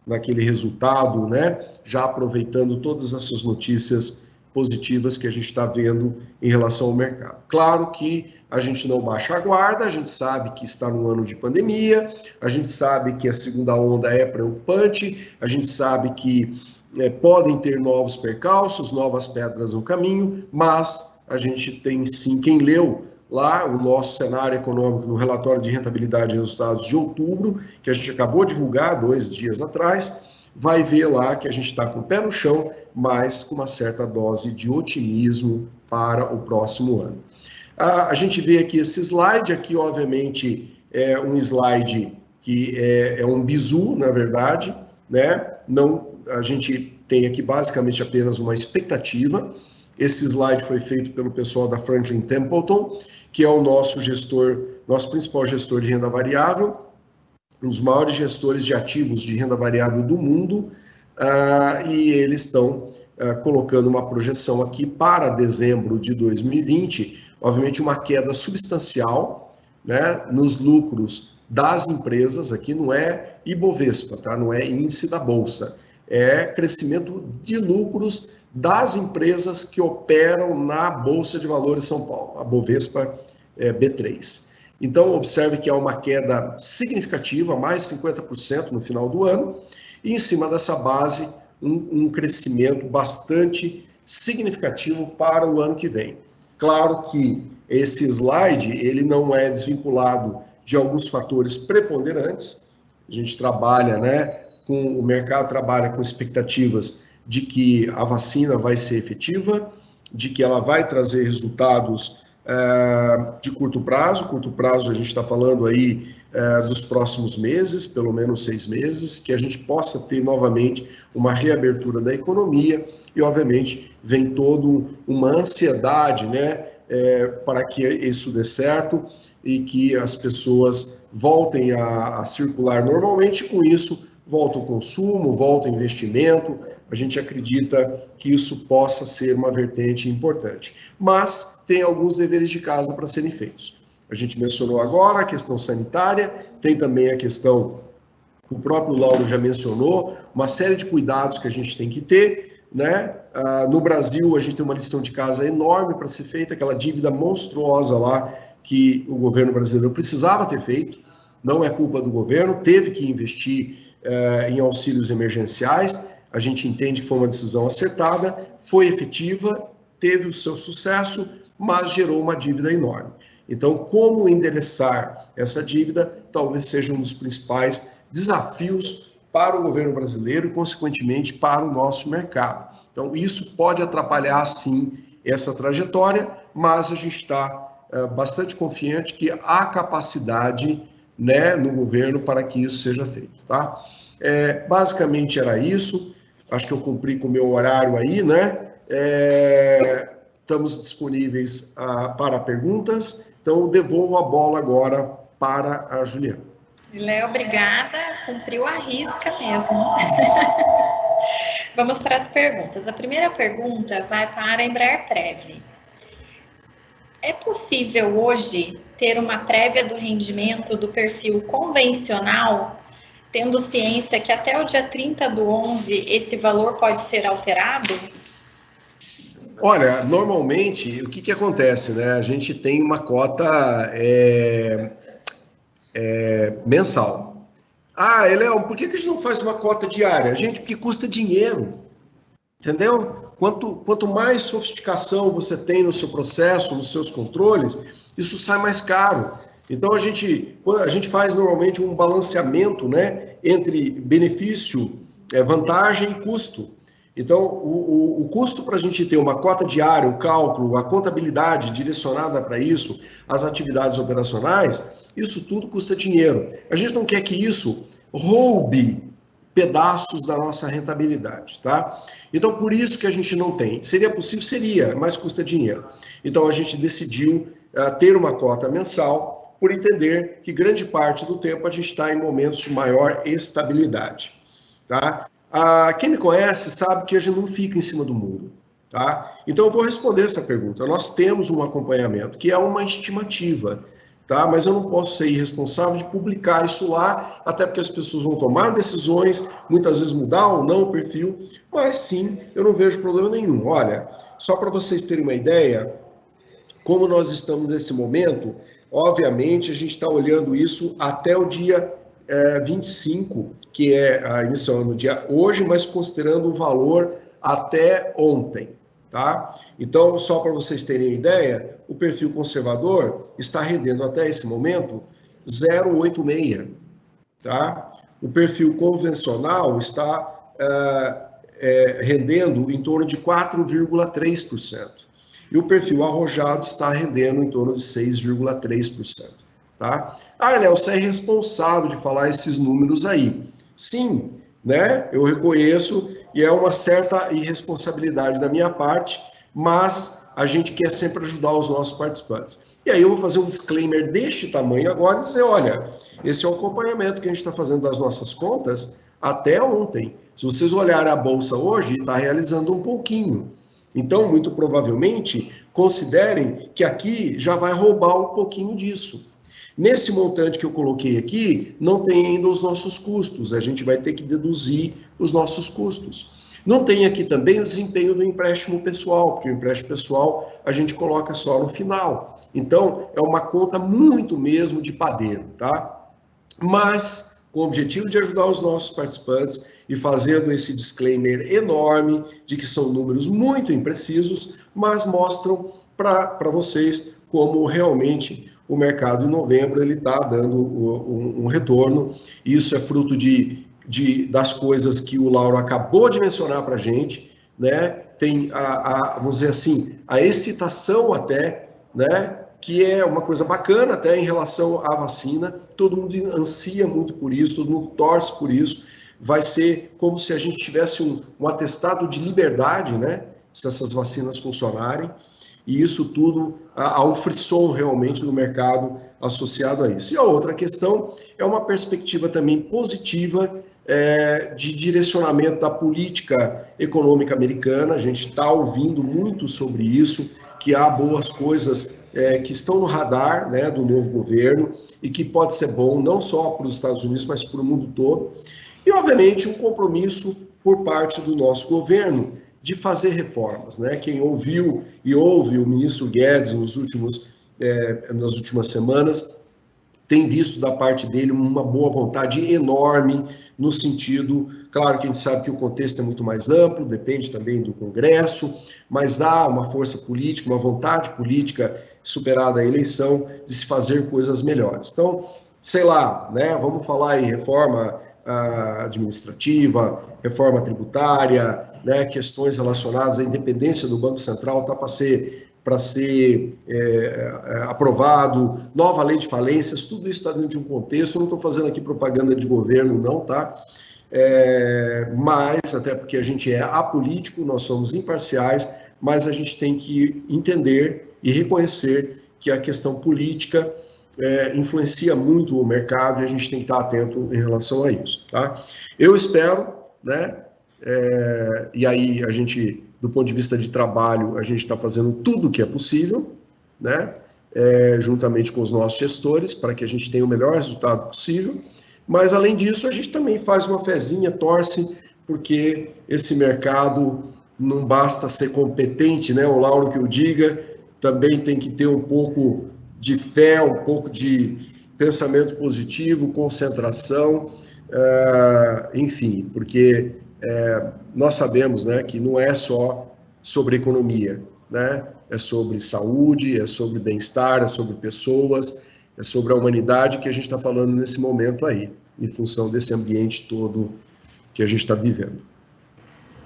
naquele resultado, né, já aproveitando todas essas notícias positivas que a gente está vendo em relação ao mercado. Claro que a gente não baixa a guarda, a gente sabe que está num ano de pandemia, a gente sabe que a segunda onda é preocupante, a gente sabe que podem ter novos percalços, novas pedras no caminho, mas a gente tem sim, quem leu lá o nosso cenário econômico no relatório de rentabilidade e resultados de outubro, que a gente acabou de divulgar 2 dias atrás, vai ver lá que a gente está com o pé no chão, mas com uma certa dose de otimismo para o próximo ano. A gente vê aqui esse slide, aqui obviamente é um slide que é um bizu, na verdade, né? Não, a gente tem aqui basicamente apenas uma expectativa. Esse slide foi feito pelo pessoal da Franklin Templeton, que é o nosso gestor, nosso principal gestor de renda variável, um dos maiores gestores de ativos de renda variável do mundo, e eles estão colocando uma projeção aqui para dezembro de 2020, obviamente uma queda substancial, né, nos lucros das empresas, aqui não é Ibovespa, tá? Não é índice da Bolsa, é crescimento de lucros das empresas que operam na Bolsa de Valores de São Paulo, a Bovespa B3. Então, observe que há uma queda significativa, mais 50% no final do ano, e em cima dessa base, um crescimento bastante significativo para o ano que vem. Claro que esse slide, ele não é desvinculado de alguns fatores preponderantes. A gente trabalha, né, o mercado trabalha com expectativas de que a vacina vai ser efetiva, de que ela vai trazer resultados de curto prazo. Curto prazo a gente está falando aí dos próximos meses, pelo menos 6 meses, que a gente possa ter novamente uma reabertura da economia e, obviamente, vem toda uma ansiedade, né, para que isso dê certo e que as pessoas voltem a circular normalmente. Com isso, volta o consumo, volta o investimento. A gente acredita que isso possa ser uma vertente importante. Mas tem alguns deveres de casa para serem feitos. A gente mencionou agora a questão sanitária, tem também a questão, o próprio Lauro já mencionou, uma série de cuidados que a gente tem que ter, né? No Brasil, a gente tem uma lição de casa enorme para ser feita, aquela dívida monstruosa lá que o governo brasileiro precisava ter feito, não é culpa do governo, teve que investir em auxílios emergenciais. A gente entende que foi uma decisão acertada, foi efetiva, teve o seu sucesso, mas gerou uma dívida enorme. Então, como endereçar essa dívida talvez seja um dos principais desafios para o governo brasileiro e, consequentemente, para o nosso mercado. Então, isso pode atrapalhar, sim, essa trajetória, mas a gente está bastante confiante que há capacidade, né, no governo para que isso seja feito, tá? Basicamente era isso. Acho que eu cumpri com o meu horário aí, né? Estamos disponíveis para perguntas. Então, eu devolvo a bola agora para a Juliana. Léo, obrigada. Cumpriu a risca mesmo. Vamos para as perguntas. A primeira pergunta vai para a Embraer Prev. É possível hoje ter uma prévia do rendimento do perfil convencional, tendo ciência que até o dia 30/11 esse valor pode ser alterado? Olha, normalmente, o que acontece, né? A gente tem uma cota mensal. Léo, por que a gente não faz uma cota diária? Gente, porque custa dinheiro, entendeu? Quanto mais sofisticação você tem no seu processo, nos seus controles, isso sai mais caro. Então, a gente faz normalmente um balanceamento, né, entre benefício, vantagem e custo. Então, o custo para a gente ter uma cota diária, o cálculo, a contabilidade direcionada para isso, as atividades operacionais, isso tudo custa dinheiro. A gente não quer que isso roube pedaços da nossa rentabilidade, tá? Então, por isso que a gente não tem. Seria possível? Seria, mas custa dinheiro. Então, a gente decidiu ter uma cota mensal, por entender que grande parte do tempo a gente está em momentos de maior estabilidade, tá? Quem me conhece sabe que a gente não fica em cima do muro, tá? Então, eu vou responder essa pergunta. Nós temos um acompanhamento, que é uma estimativa. tá? Mas eu não posso ser irresponsável de publicar isso lá, até porque as pessoas vão tomar decisões, muitas vezes mudar ou não o perfil, mas sim, eu não vejo problema nenhum. Olha, só para vocês terem uma ideia, como nós estamos nesse momento, obviamente a gente está olhando isso até o dia 25, que é iniciando no dia hoje, mas considerando o valor até ontem. Tá? Então, só para vocês terem ideia, o perfil conservador está rendendo até esse momento 0,86. Tá? O perfil convencional está rendendo em torno de 4,3%. E o perfil arrojado está rendendo em torno de 6,3%. Tá? Léo, você é responsável de falar esses números aí. Sim, né? Eu reconheço e é uma certa irresponsabilidade da minha parte, mas a gente quer sempre ajudar os nossos participantes. E aí eu vou fazer um disclaimer deste tamanho agora e dizer, olha, esse é o acompanhamento que a gente está fazendo das nossas contas até ontem. Se vocês olharem a Bolsa hoje, está realizando um pouquinho. Então, muito provavelmente, considerem que aqui já vai roubar um pouquinho disso. Nesse montante que eu coloquei aqui, não tem ainda os nossos custos, a gente vai ter que deduzir os nossos custos. Não tem aqui também o desempenho do empréstimo pessoal, porque o empréstimo pessoal a gente coloca só no final. Então, é uma conta muito mesmo de padeiro, tá? Mas, com o objetivo de ajudar os nossos participantes e fazendo esse disclaimer enorme de que são números muito imprecisos, mas mostram para vocês como realmente o mercado em novembro ele está dando um retorno. Isso é fruto das coisas que o Lauro acabou de mencionar para a gente, né? Tem vamos dizer assim, a excitação até, né? Que é uma coisa bacana até em relação à vacina. Todo mundo ansia muito por isso, todo mundo torce por isso. Vai ser como se a gente tivesse um atestado de liberdade, né? Se essas vacinas funcionarem. E isso tudo, há um frisson realmente no mercado associado a isso. E a outra questão é uma perspectiva também positiva de direcionamento da política econômica americana. A gente está ouvindo muito sobre isso, que há boas coisas que estão no radar, né, do novo governo e que pode ser bom não só para os Estados Unidos, mas para o mundo todo. E, obviamente, um compromisso por parte do nosso governo de fazer reformas, né? Quem ouviu e ouve o ministro Guedes nas últimas semanas tem visto da parte dele uma boa vontade enorme no sentido, claro que a gente sabe que o contexto é muito mais amplo, depende também do Congresso, mas há uma força política, uma vontade política superada a eleição de se fazer coisas melhores. Então, sei lá, né? Vamos falar aí reforma administrativa, reforma tributária, né, questões relacionadas à independência do Banco Central está para ser aprovado, nova lei de falências, tudo isso está dentro de um contexto. Eu não estou fazendo aqui propaganda de governo, não, tá? Mas, até porque a gente é apolítico, nós somos imparciais, mas a gente tem que entender e reconhecer que a questão política influencia muito o mercado e a gente tem que estar atento em relação a isso, tá? Eu espero, né? E aí a gente, do ponto de vista de trabalho, a gente está fazendo tudo o que é possível, né? Juntamente com os nossos gestores, para que a gente tenha o melhor resultado possível. Mas, além disso, a gente também faz uma fezinha, torce, porque esse mercado não basta ser competente, né? O Lauro que o diga, também tem que ter um pouco de fé, um pouco de pensamento positivo, concentração, enfim, porque nós sabemos, né, que não é só sobre economia, né? É sobre saúde, é sobre bem-estar, é sobre pessoas, é sobre a humanidade que a gente está falando nesse momento aí, em função desse ambiente todo que a gente está vivendo.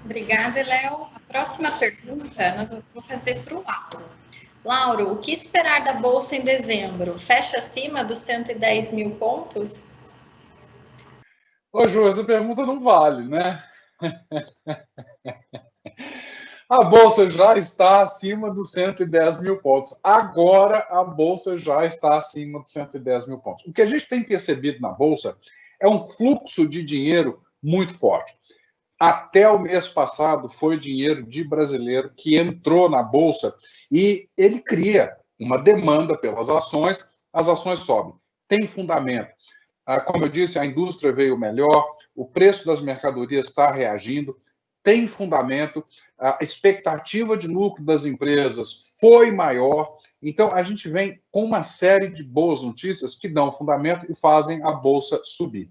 Obrigada, Léo. A próxima pergunta nós vamos fazer para o Lauro. Lauro, o que esperar da Bolsa em dezembro? Fecha acima dos 110 mil pontos? Ô, Ju, essa pergunta não vale, né? A Bolsa já está acima dos 110 mil pontos. Agora a Bolsa já está acima dos 110 mil pontos. O que a gente tem percebido na Bolsa é um fluxo de dinheiro muito forte. Até o mês passado foi dinheiro de brasileiro que entrou na Bolsa e ele cria uma demanda pelas ações, as ações sobem. Tem fundamento. Como eu disse, a indústria veio melhor, o preço das mercadorias está reagindo, tem fundamento, a expectativa de lucro das empresas foi maior. Então, a gente vem com uma série de boas notícias que dão fundamento e fazem a Bolsa subir.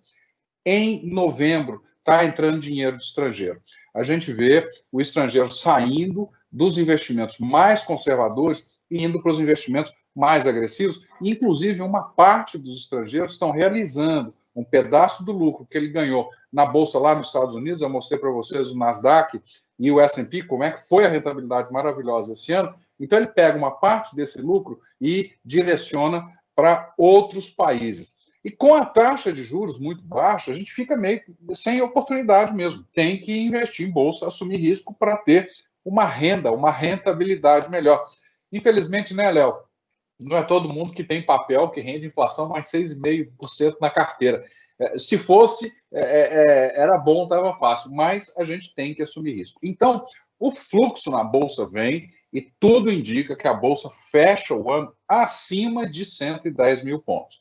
Em novembro, está entrando dinheiro de estrangeiro. A gente vê o estrangeiro saindo dos investimentos mais conservadores e indo para os investimentos mais agressivos. Inclusive, uma parte dos estrangeiros estão realizando um pedaço do lucro que ele ganhou na Bolsa lá nos Estados Unidos. Eu mostrei para vocês o Nasdaq e o S&P, como é que foi a rentabilidade maravilhosa esse ano. Então, ele pega uma parte desse lucro e direciona para outros países. E com a taxa de juros muito baixa, a gente fica meio sem oportunidade mesmo. Tem que investir em bolsa, assumir risco para ter uma renda, uma rentabilidade melhor. Infelizmente, né, Léo? Não é todo mundo que tem papel que rende inflação mais 6,5% na carteira. Se fosse, era bom, estava fácil, mas a gente tem que assumir risco. Então, o fluxo na Bolsa vem e tudo indica que a Bolsa fecha o ano acima de 110 mil pontos.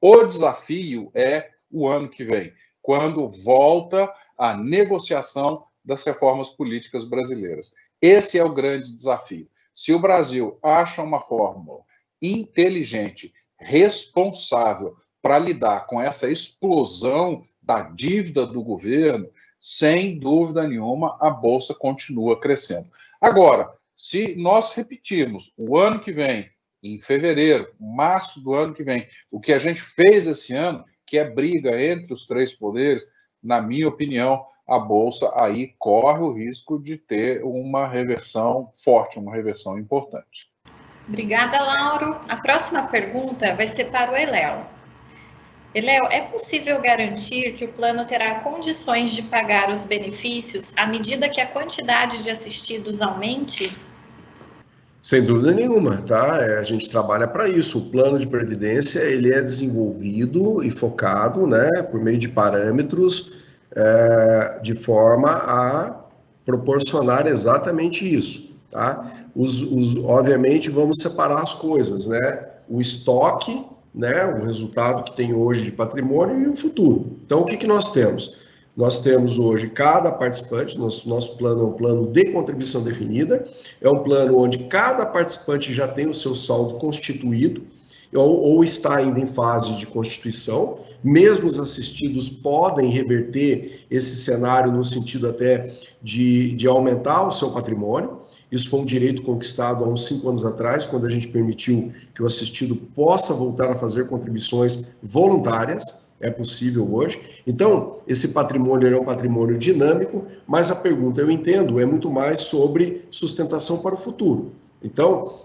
O desafio é o ano que vem, quando volta a negociação das reformas políticas brasileiras. Esse é o grande desafio. Se o Brasil acha uma fórmula inteligente, responsável para lidar com essa explosão da dívida do governo, sem dúvida nenhuma, a Bolsa continua crescendo. Agora, se nós repetirmos o ano que vem, em fevereiro, março do ano que vem, o que a gente fez esse ano, que é briga entre os três poderes, na minha opinião, a Bolsa aí corre o risco de ter uma reversão forte, uma reversão importante. Obrigada, Lauro. A próxima pergunta vai ser para o Eléo. Eléo, é possível garantir que o plano terá condições de pagar os benefícios à medida que a quantidade de assistidos aumente? Sem dúvida nenhuma, tá? A gente trabalha para isso. O plano de previdência, ele é desenvolvido e focado, né, por meio de parâmetros, de forma a proporcionar exatamente isso, tá? Obviamente, vamos separar as coisas, né? O estoque, né, o resultado que tem hoje de patrimônio e o futuro. Então, o que nós temos? Nós temos hoje cada participante, nosso plano é um plano de contribuição definida, é um plano onde cada participante já tem o seu saldo constituído, ou está ainda em fase de constituição. Mesmo os assistidos podem reverter esse cenário no sentido até de aumentar o seu patrimônio. Isso foi um direito conquistado há uns 5 anos atrás, quando a gente permitiu que o assistido possa voltar a fazer contribuições voluntárias. É possível hoje. Então, esse patrimônio é um patrimônio dinâmico, mas a pergunta, eu entendo, é muito mais sobre sustentação para o futuro. Então,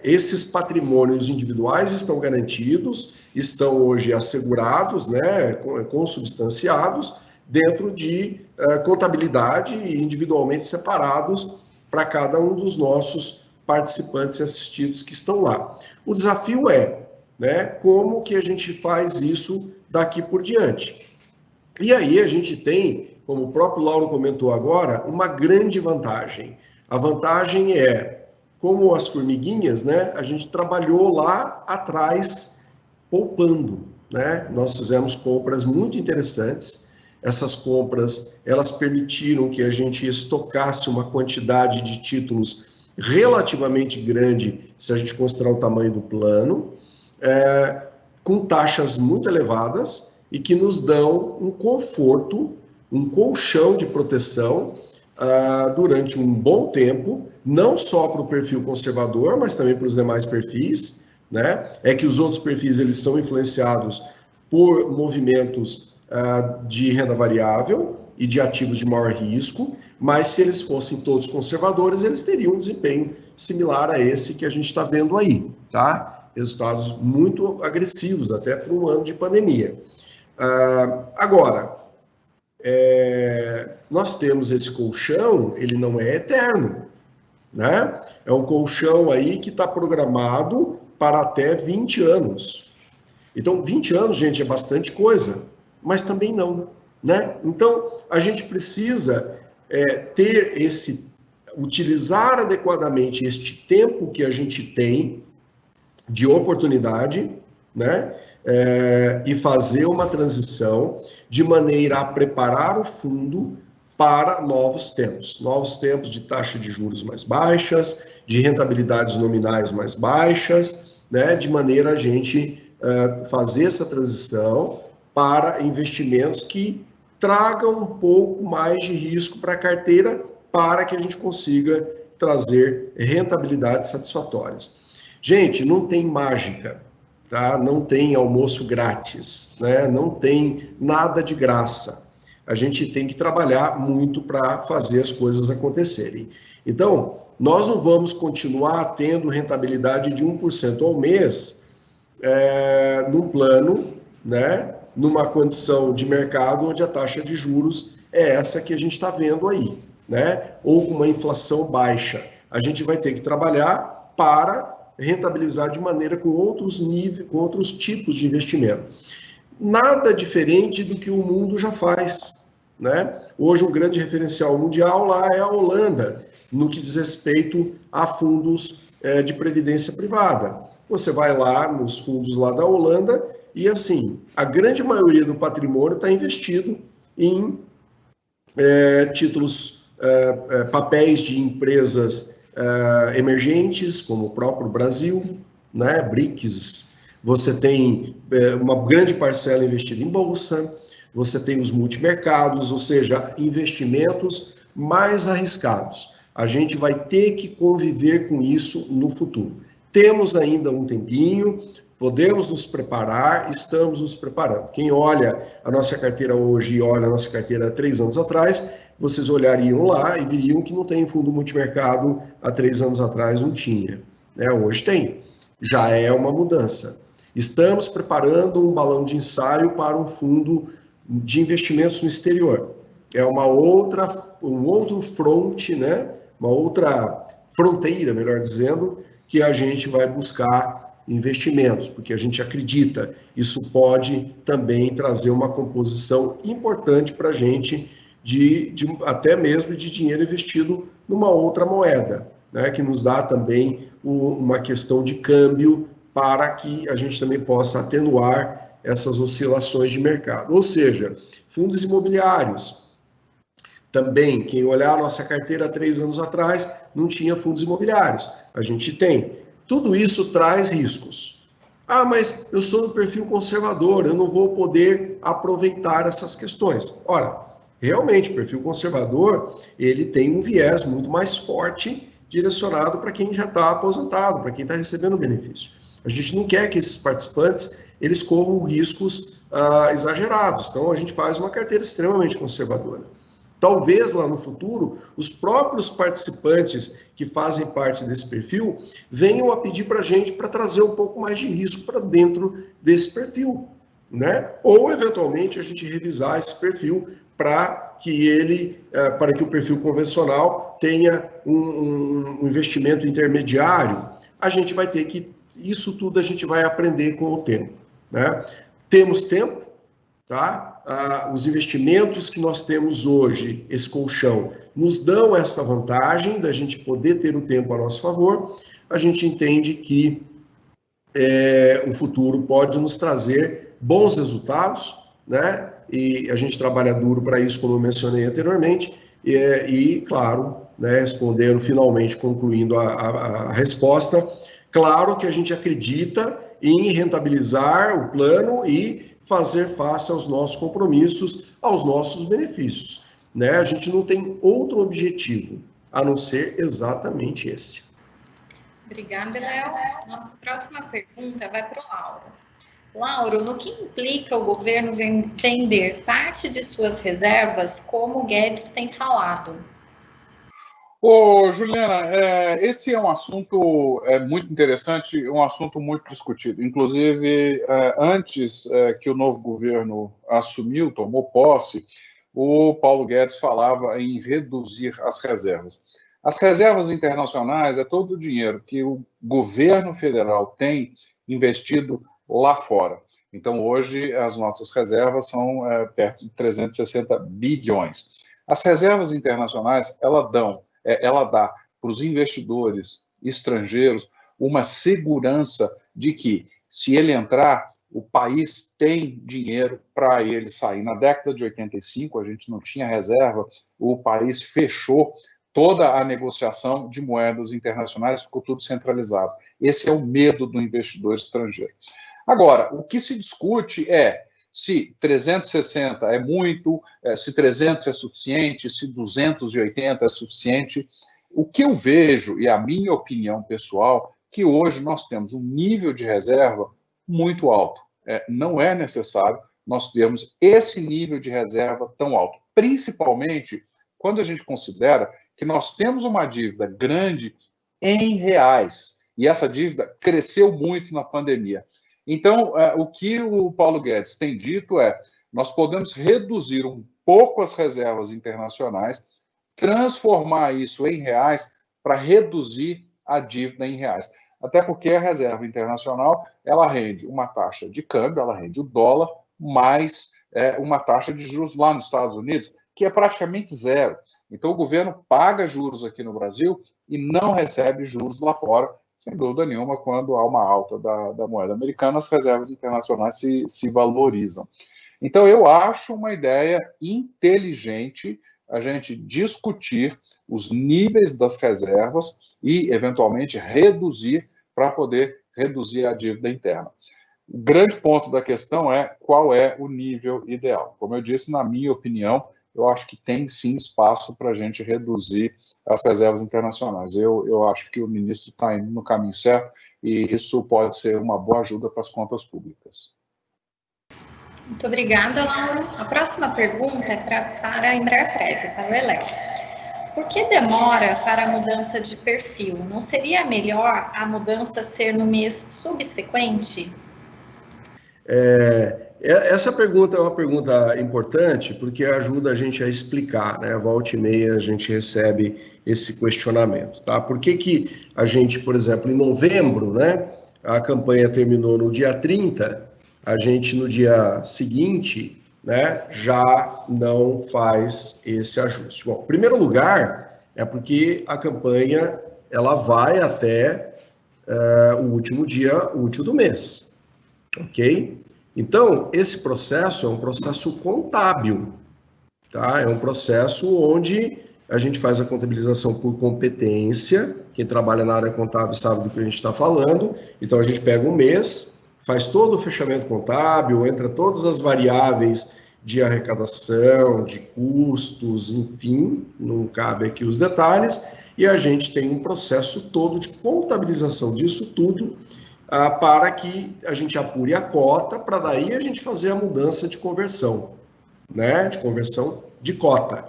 esses patrimônios individuais estão garantidos, estão hoje assegurados, né, consubstanciados, dentro de contabilidade e individualmente separados para cada um dos nossos participantes e assistidos que estão lá. O desafio é, né, como que a gente faz isso daqui por diante. E aí a gente tem, como o próprio Lauro comentou agora, uma grande vantagem. A vantagem é, como as formiguinhas, né, a gente trabalhou lá atrás poupando, né? Nós fizemos compras muito interessantes. Essas compras, elas permitiram que a gente estocasse uma quantidade de títulos relativamente grande, se a gente considerar o tamanho do plano, com taxas muito elevadas e que nos dão um conforto, um colchão de proteção durante um bom tempo, não só para o perfil conservador, mas também para os demais perfis, né? É que os outros perfis, eles são influenciados por movimentos de renda variável e de ativos de maior risco, mas se eles fossem todos conservadores, eles teriam um desempenho similar a esse que a gente está vendo aí, tá? Resultados muito agressivos, até para um ano de pandemia. Agora, nós temos esse colchão, ele não é eterno, né? É um colchão aí que está programado para até 20 anos. Então, 20 anos, gente, é bastante coisa, mas também não, né? Então, a gente precisa utilizar adequadamente este tempo que a gente tem de oportunidade, né? E fazer uma transição de maneira a preparar o fundo para novos tempos de taxa de juros mais baixas, de rentabilidades nominais mais baixas, né? De maneira a gente fazer essa transição para investimentos que tragam um pouco mais de risco para a carteira, para que a gente consiga trazer rentabilidades satisfatórias. Gente, não tem mágica, tá? Não tem almoço grátis, né? Não tem nada de graça. A gente tem que trabalhar muito para fazer as coisas acontecerem. Então, nós não vamos continuar tendo rentabilidade de 1% ao mês num plano, né? Numa condição de mercado onde a taxa de juros é essa que a gente está vendo aí, né? Ou com uma inflação baixa. A gente vai ter que trabalhar para rentabilizar de maneira com outros níveis, com outros tipos de investimento. Nada diferente do que o mundo já faz, né? Hoje um grande referencial mundial lá é a Holanda, no que diz respeito a fundos de previdência privada. Você vai lá nos fundos lá da Holanda e, assim, a grande maioria do patrimônio está investido em títulos, papéis de empresas emergentes, como o próprio Brasil, né, BRICS. Você tem uma grande parcela investida em bolsa, você tem os multimercados, ou seja, investimentos mais arriscados. A gente vai ter que conviver com isso no futuro. Temos ainda um tempinho, podemos nos preparar, estamos nos preparando. Quem olha a nossa carteira hoje e olha a nossa carteira há 3 anos atrás, vocês olhariam lá e viriam que não tem fundo multimercado há 3 anos atrás, não tinha. Hoje tem. Já é uma mudança. Estamos preparando um balão de ensaio para um fundo de investimentos no exterior. É um outro fronte, né? Uma outra fronteira, melhor dizendo, que a gente vai buscar investimentos, porque a gente acredita, isso pode também trazer uma composição importante para a gente, até mesmo de dinheiro investido numa outra moeda, né, que nos dá também uma questão de câmbio para que a gente também possa atenuar essas oscilações de mercado. Ou seja, fundos imobiliários. Também, quem olhar a nossa carteira há 3 anos atrás, não tinha fundos imobiliários. A gente tem. Tudo isso traz riscos. Ah, mas eu sou do perfil conservador, eu não vou poder aproveitar essas questões. Ora, realmente, o perfil conservador, ele tem um viés muito mais forte direcionado para quem já está aposentado, para quem está recebendo benefício. A gente não quer que esses participantes, eles corram riscos exagerados. Então, a gente faz uma carteira extremamente conservadora. Talvez lá no futuro, os próprios participantes que fazem parte desse perfil venham a pedir para a gente para trazer um pouco mais de risco para dentro desse perfil, né? Ou, eventualmente, a gente revisar esse perfil para que o perfil convencional tenha um investimento intermediário. A gente vai ter que, isso tudo a gente vai aprender com o tempo, né? Temos tempo, tá? Os investimentos que nós temos hoje, esse colchão, nos dão essa vantagem da gente poder ter o tempo a nosso favor. A gente entende que o futuro pode nos trazer bons resultados, né? E a gente trabalha duro para isso, como eu mencionei anteriormente, e claro, né, respondendo finalmente, concluindo a resposta, claro que a gente acredita em rentabilizar o plano e fazer face aos nossos compromissos, aos nossos benefícios, né? A gente não tem outro objetivo, a não ser exatamente esse. Obrigada, Léo. Nossa próxima pergunta vai para o Lauro. Lauro, no que implica o governo vender parte de suas reservas, como o Guedes tem falado? Ô, Juliana, esse é um assunto muito interessante, um assunto muito discutido. Inclusive, antes que o novo governo assumiu, tomou posse, o Paulo Guedes falava em reduzir as reservas. As reservas internacionais é todo o dinheiro que o governo federal tem investido lá fora. Então, hoje, as nossas reservas são perto de 360 bilhões. As reservas internacionais, ela dá para os investidores estrangeiros uma segurança de que, se ele entrar, o país tem dinheiro para ele sair. Na década de 85, a gente não tinha reserva, o país fechou toda a negociação de moedas internacionais, ficou tudo centralizado. Esse é o medo do investidor estrangeiro. Agora, o que se discute é se 360 é muito, se 300 é suficiente, se 280 é suficiente. O que eu vejo, e a minha opinião pessoal, que hoje nós temos um nível de reserva muito alto. Não é necessário nós termos esse nível de reserva tão alto, principalmente quando a gente considera que nós temos uma dívida grande em reais, e essa dívida cresceu muito na pandemia. Então, o que o Paulo Guedes tem dito é, nós podemos reduzir um pouco as reservas internacionais, transformar isso em reais para reduzir a dívida em reais. Até porque a reserva internacional, ela rende uma taxa de câmbio, ela rende o dólar, mais uma taxa de juros lá nos Estados Unidos, que é praticamente zero. Então, o governo paga juros aqui no Brasil e não recebe juros lá fora, sem dúvida nenhuma, quando há uma alta da moeda americana, as reservas internacionais se valorizam. Então, eu acho uma ideia inteligente a gente discutir os níveis das reservas e, eventualmente, reduzir para poder reduzir a dívida interna. O grande ponto da questão é qual é o nível ideal. Como eu disse, na minha opinião, eu acho que tem sim espaço para a gente reduzir as reservas internacionais. Eu acho que o ministro está indo no caminho certo e isso pode ser uma boa ajuda para as contas públicas. Muito obrigada, Lauro. A próxima pergunta é para a Embraer, para o Eléu. Por que demora para a mudança de perfil? Não seria melhor a mudança ser no mês subsequente? Essa pergunta é uma pergunta importante porque ajuda a gente a explicar, né? Volta e meia a gente recebe esse questionamento, tá? Por que a gente, por exemplo, em novembro, né? A campanha terminou no dia 30, a gente no dia seguinte, né, já não faz esse ajuste. Bom, em primeiro lugar, é porque a campanha ela vai até o último dia útil do mês, ok? Então, esse processo é um processo contábil, tá? É um processo onde a gente faz a contabilização por competência, quem trabalha na área contábil sabe do que a gente está falando, então a gente pega um mês, faz todo o fechamento contábil, entra todas as variáveis de arrecadação, de custos, enfim, não cabe aqui os detalhes, e a gente tem um processo todo de contabilização disso tudo, para que a gente apure a cota, para daí a gente fazer a mudança de conversão, né? De conversão de cota,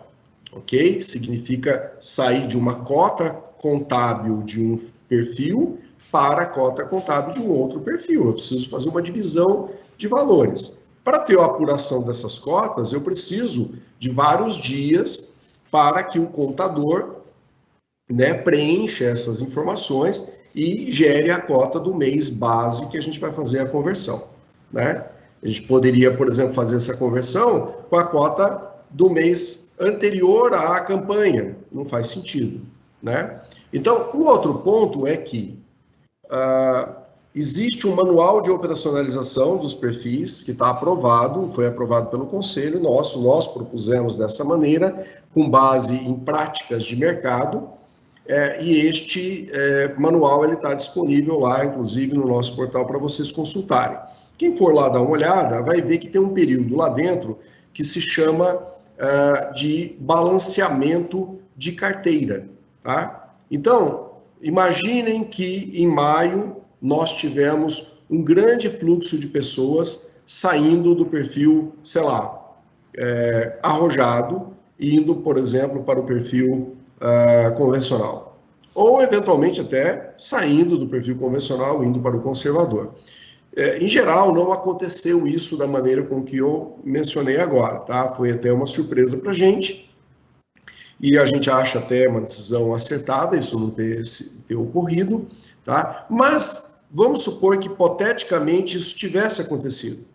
ok? Significa sair de uma cota contábil de um perfil para a cota contábil de um outro perfil. Eu preciso fazer uma divisão de valores. Para ter a apuração dessas cotas, eu preciso de vários dias para que o contador, né, preencha essas informações e gere a cota do mês base que a gente vai fazer a conversão, né? A gente poderia, por exemplo, fazer essa conversão com a cota do mês anterior à campanha. Não faz sentido, né? Então, o outro ponto é que existe um manual de operacionalização dos perfis que está aprovado, foi aprovado pelo Conselho nosso, nós propusemos dessa maneira, com base em práticas de mercado, e este manual está disponível lá, inclusive no nosso portal, para vocês consultarem. Quem for lá dar uma olhada, vai ver que tem um período lá dentro que se chama de balanceamento de carteira, tá? Então, imaginem que em maio nós tivemos um grande fluxo de pessoas saindo do perfil, sei lá, arrojado, indo, por exemplo, para o perfil convencional. Ou, eventualmente, até saindo do perfil convencional, indo para o conservador. Em geral, não aconteceu isso da maneira com que eu mencionei agora, tá? Foi até uma surpresa para a gente, e a gente acha até uma decisão acertada, isso não ter ocorrido, tá? Mas vamos supor que, hipoteticamente, isso tivesse acontecido,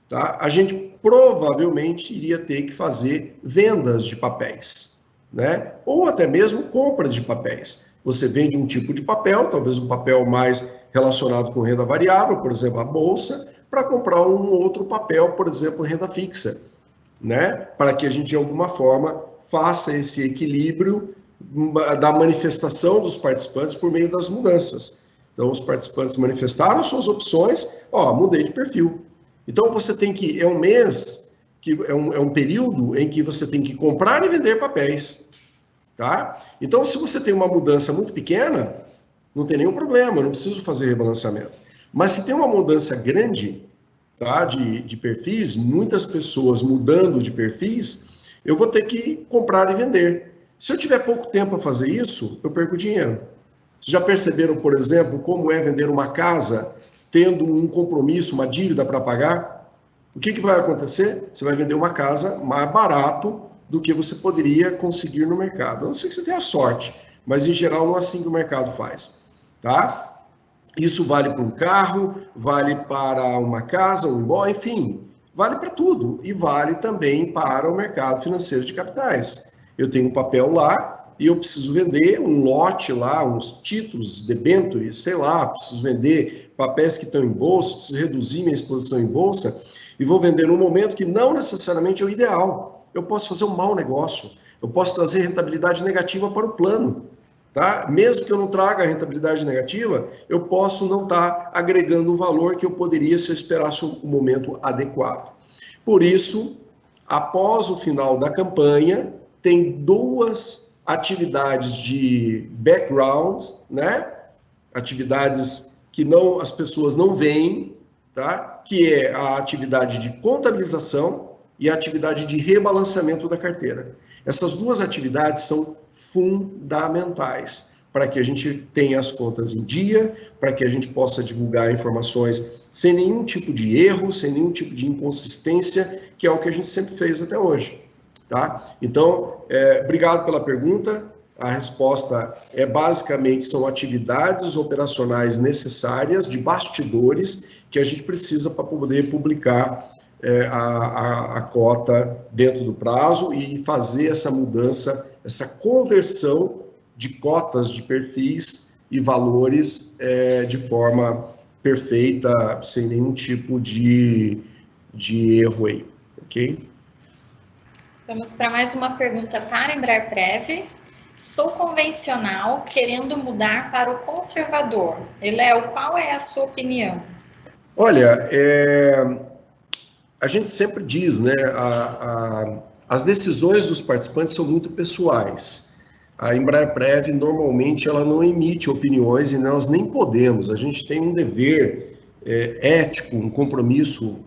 tá? A gente provavelmente iria ter que fazer vendas de papéis, né? Ou até mesmo compras de papéis. Você vende um tipo de papel, talvez um papel mais relacionado com renda variável, por exemplo, a bolsa, para comprar um outro papel, por exemplo, renda fixa, né? Para que a gente, de alguma forma, faça esse equilíbrio da manifestação dos participantes por meio das mudanças. Então, os participantes manifestaram suas opções, mudei de perfil. Então, você tem que, é um mês, que é um período em que você tem que comprar e vender papéis, tá? Então, se você tem uma mudança muito pequena, não tem nenhum problema, eu não preciso fazer rebalanceamento. Mas se tem uma mudança grande, tá, de perfis, muitas pessoas mudando de perfis, eu vou ter que comprar e vender. Se eu tiver pouco tempo para fazer isso, eu perco dinheiro. Vocês já perceberam, por exemplo, como é vender uma casa tendo um compromisso, uma dívida para pagar? O que vai acontecer? Você vai vender uma casa mais barato do que você poderia conseguir no mercado. A não ser que você tenha sorte, mas em geral não é assim que o mercado faz, tá? Isso vale para um carro, vale para uma casa, um imóvel, enfim, vale para tudo e vale também para o mercado financeiro de capitais. Eu tenho um papel lá e eu preciso vender um lote lá, uns títulos, debêntures, sei lá, preciso vender papéis que estão em bolsa, preciso reduzir minha exposição em bolsa e vou vender num momento que não necessariamente é o ideal. Eu posso fazer um mau negócio, eu posso trazer rentabilidade negativa para o plano. Tá? Mesmo que eu não traga a rentabilidade negativa, eu posso não estar agregando o valor que eu poderia se eu esperasse um momento adequado. Por isso, após o final da campanha, tem duas atividades de background, né? Atividades que as pessoas não veem, tá? Que é a atividade de contabilização e a atividade de rebalanceamento da carteira. Essas duas atividades são fundamentais para que a gente tenha as contas em dia, para que a gente possa divulgar informações sem nenhum tipo de erro, sem nenhum tipo de inconsistência, que é o que a gente sempre fez até hoje, tá? Então, obrigado pela pergunta. A resposta basicamente são atividades operacionais necessárias de bastidores que a gente precisa para poder publicar a cota dentro do prazo e fazer essa mudança, essa conversão de cotas de perfis e valores de forma perfeita, sem nenhum tipo de erro aí, ok? Vamos para mais uma pergunta para Embraerprev. Sou convencional, querendo mudar para o conservador. Léo, qual é a sua opinião? Olha, a gente sempre diz, né, as decisões dos participantes são muito pessoais. A Embraerprev, normalmente, ela não emite opiniões e nós nem podemos. A gente tem um dever ético, um compromisso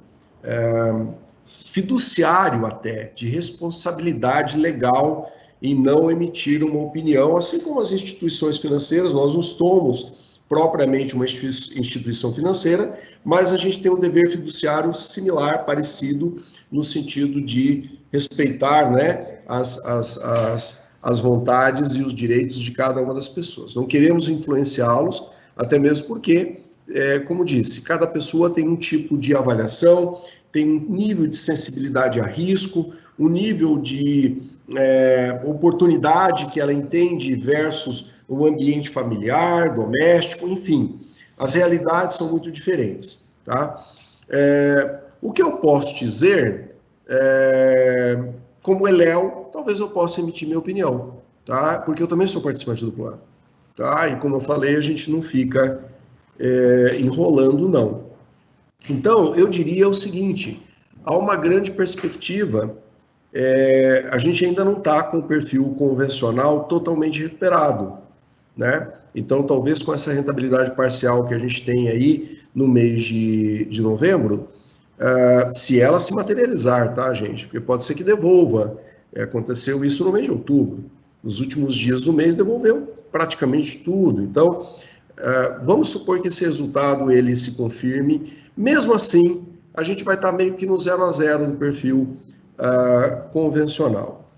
fiduciário até, de responsabilidade legal em não emitir uma opinião, assim como as instituições financeiras, nós não somos propriamente uma instituição financeira, mas a gente tem um dever fiduciário similar, parecido, no sentido de respeitar, né, as vontades e os direitos de cada uma das pessoas. Não queremos influenciá-los, até mesmo porque, como disse, cada pessoa tem um tipo de avaliação, tem um nível de sensibilidade a risco, um nível de oportunidade que ela entende versus o ambiente familiar, doméstico, enfim. As realidades são muito diferentes, tá? O que eu posso dizer, como Léo, talvez eu possa emitir minha opinião, tá? Porque eu também sou participante do plano, tá? E como eu falei, a gente não fica enrolando, não. Então, eu diria o seguinte, há uma grande perspectiva, a gente ainda não está com o perfil convencional totalmente recuperado, né? Então, talvez com essa rentabilidade parcial que a gente tem aí no mês de novembro, se ela se materializar, tá, gente? Porque pode ser que devolva. Aconteceu isso no mês de outubro. Nos últimos dias do mês devolveu praticamente tudo. Então, vamos supor que esse resultado ele se confirme. Mesmo assim, a gente vai estar meio que no 0 a 0 do perfil convencional.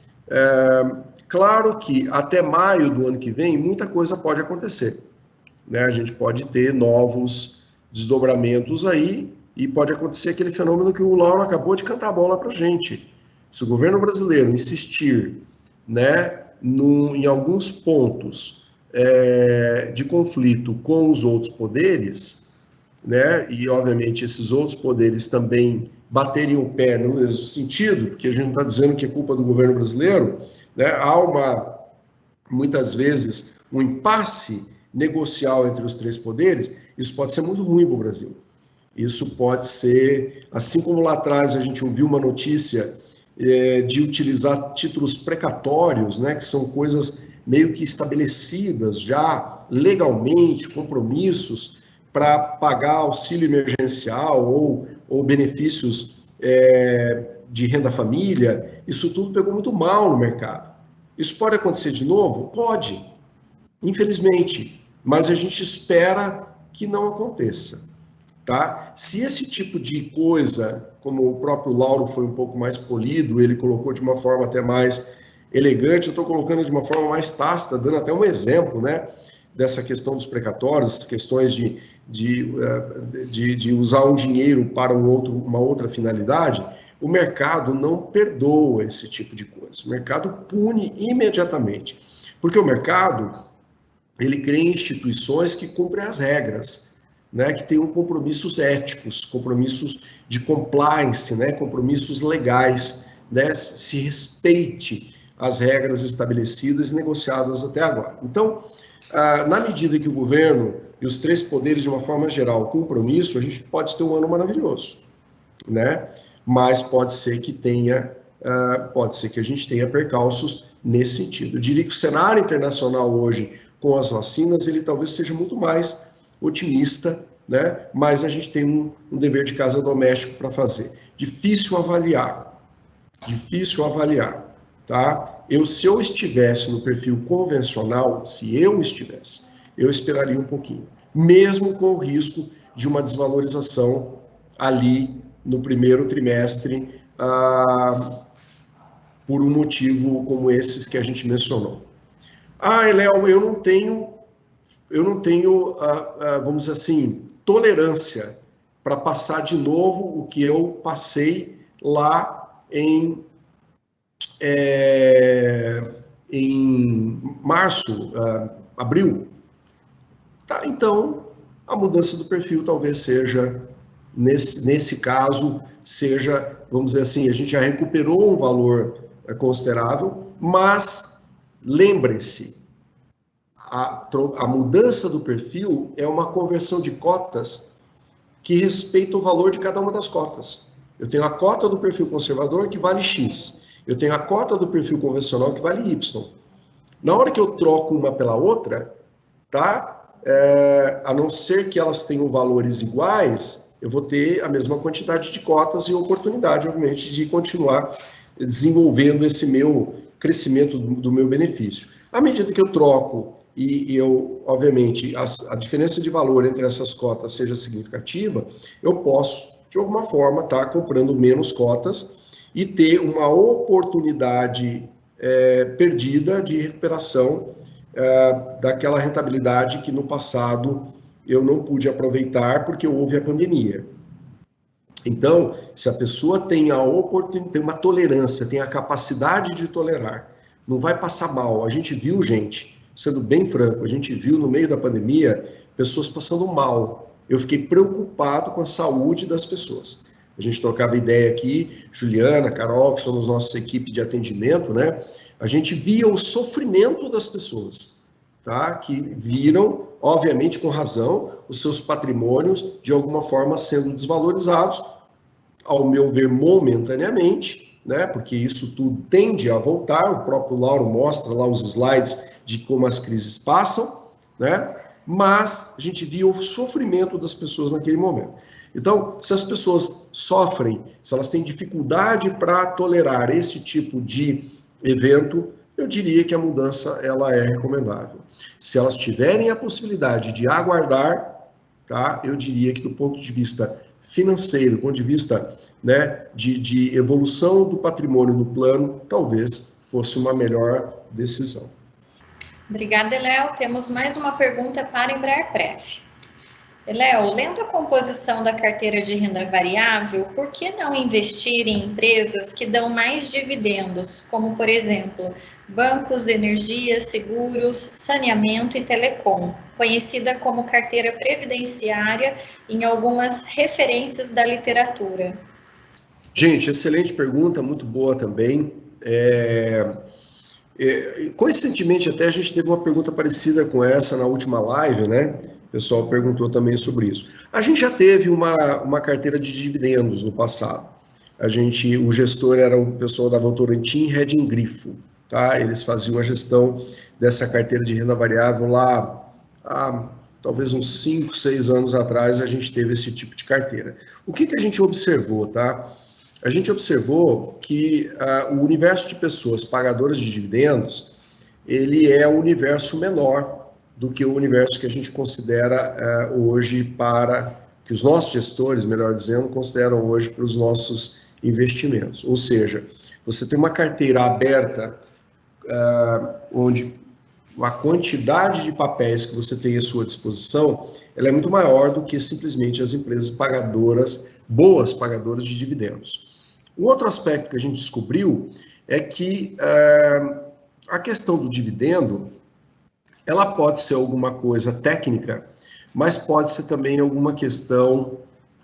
Claro que até maio do ano que vem, muita coisa pode acontecer, né? A gente pode ter novos desdobramentos aí e pode acontecer aquele fenômeno que o Lauro acabou de cantar a bola para a gente. Se o governo brasileiro insistir, né, em alguns pontos de conflito com os outros poderes, né? E, obviamente, esses outros poderes também baterem o pé no mesmo sentido, porque a gente não está dizendo que é culpa do governo brasileiro, né? Há muitas vezes, um impasse negocial entre os três poderes. Isso pode ser muito ruim para o Brasil. Isso pode ser, assim como lá atrás a gente ouviu uma notícia de utilizar títulos precatórios, né, que são coisas meio que estabelecidas já legalmente, compromissos para pagar auxílio emergencial ou benefícios de renda família. Isso tudo pegou muito mal no mercado. Isso pode acontecer de novo? Pode, infelizmente, mas a gente espera que não aconteça. Tá? Se esse tipo de coisa, como o próprio Lauro foi um pouco mais polido, ele colocou de uma forma até mais elegante, eu estou colocando de uma forma mais tácita, dando até um exemplo, né, dessa questão dos precatórios, questões de usar um dinheiro para uma outra finalidade. O mercado não perdoa esse tipo de coisa. O mercado pune imediatamente, porque o mercado ele cria instituições que cumprem as regras, né, que tenham compromissos éticos, compromissos de compliance, né, compromissos legais, né, se respeite as regras estabelecidas e negociadas até agora. Então, na medida que o governo e os três poderes, de uma forma geral, cumpram isso, a gente pode ter um ano maravilhoso, né? Mas pode ser que a gente tenha percalços nesse sentido. Eu diria que o cenário internacional hoje, com as vacinas, ele talvez seja muito mais otimista, né? Mas a gente tem um dever de casa doméstico para fazer. Difícil avaliar, tá? Se eu estivesse no perfil convencional, eu esperaria um pouquinho, mesmo com o risco de uma desvalorização ali no primeiro trimestre, por um motivo como esses que a gente mencionou. Léo, eu não tenho, vamos dizer assim, tolerância para passar de novo o que eu passei lá em março, abril. Tá, então, a mudança do perfil talvez seja, nesse caso, seja, vamos dizer assim, a gente já recuperou um valor considerável, mas lembre-se, a mudança do perfil é uma conversão de cotas que respeita o valor de cada uma das cotas. Eu tenho a cota do perfil conservador que vale X, eu tenho a cota do perfil convencional que vale Y. Na hora que eu troco uma pela outra, tá? A não ser que elas tenham valores iguais, eu vou ter a mesma quantidade de cotas e oportunidade, obviamente, de continuar desenvolvendo esse meu crescimento do meu benefício. À medida que eu troco e obviamente, a diferença de valor entre essas cotas seja significativa, eu posso, de alguma forma, estar comprando menos cotas e ter uma oportunidade perdida de recuperação daquela rentabilidade que no passado eu não pude aproveitar porque houve a pandemia. Então, se a pessoa tem a oportunidade, tem uma tolerância, tem a capacidade de tolerar, não vai passar mal. A gente viu, gente, sendo bem franco, a gente viu no meio da pandemia pessoas passando mal. Eu fiquei preocupado com a saúde das pessoas. A gente trocava ideia aqui, Juliana, Carol, que somos nossa equipe de atendimento, né? A gente via o sofrimento das pessoas, tá? Que viram, obviamente com razão, os seus patrimônios de alguma forma sendo desvalorizados, ao meu ver, momentaneamente, né? Porque isso tudo tende a voltar. O próprio Lauro mostra lá os slides de como as crises passam, né? Mas a gente via o sofrimento das pessoas naquele momento. Então, se as pessoas sofrem, se elas têm dificuldade para tolerar esse tipo de evento, eu diria que a mudança ela é recomendável. Se elas tiverem a possibilidade de aguardar, tá? Eu diria que do ponto de vista financeiro, do ponto de vista, né, de evolução do patrimônio do plano, talvez fosse uma melhor decisão. Obrigada, Léo. Temos mais uma pergunta para Embraerprev. Léo, lendo a composição da carteira de renda variável, por que não investir em empresas que dão mais dividendos, como, por exemplo, bancos, energia, seguros, saneamento e telecom, conhecida como carteira previdenciária em algumas referências da literatura? Gente, excelente pergunta, muito boa também. Coincidentemente, até a gente teve uma pergunta parecida com essa na última live, né? O pessoal perguntou também sobre isso. A gente já teve uma carteira de dividendos no passado. O gestor era o pessoal da Votorantim Reding Grifo, tá? Eles faziam a gestão dessa carteira de renda variável lá há talvez uns 5, 6 anos atrás. A gente teve esse tipo de carteira. O que a gente observou, tá? A gente observou que o universo de pessoas pagadoras de dividendos, ele é um universo menor do que o universo que a gente considera hoje que os nossos gestores, melhor dizendo, consideram hoje para os nossos investimentos. Ou seja, você tem uma carteira aberta onde a quantidade de papéis que você tem à sua disposição, ela é muito maior do que simplesmente as empresas pagadoras, boas pagadoras de dividendos. Um outro aspecto que a gente descobriu é que a questão do dividendo, ela pode ser alguma coisa técnica, mas pode ser também alguma questão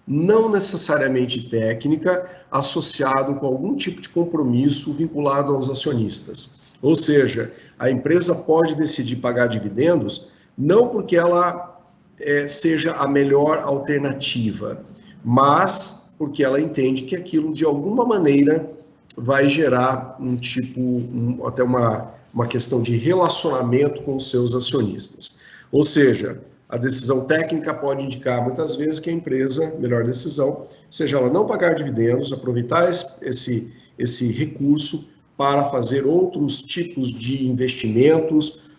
não necessariamente técnica, associado com algum tipo de compromisso vinculado aos acionistas. Ou seja, a empresa pode decidir pagar dividendos não porque ela seja a melhor alternativa, mas porque ela entende que aquilo, de alguma maneira, vai gerar até uma questão de relacionamento com os seus acionistas. Ou seja, a decisão técnica pode indicar, muitas vezes, que a empresa, melhor decisão, seja ela não pagar dividendos, aproveitar esse recurso para fazer outros tipos de investimentos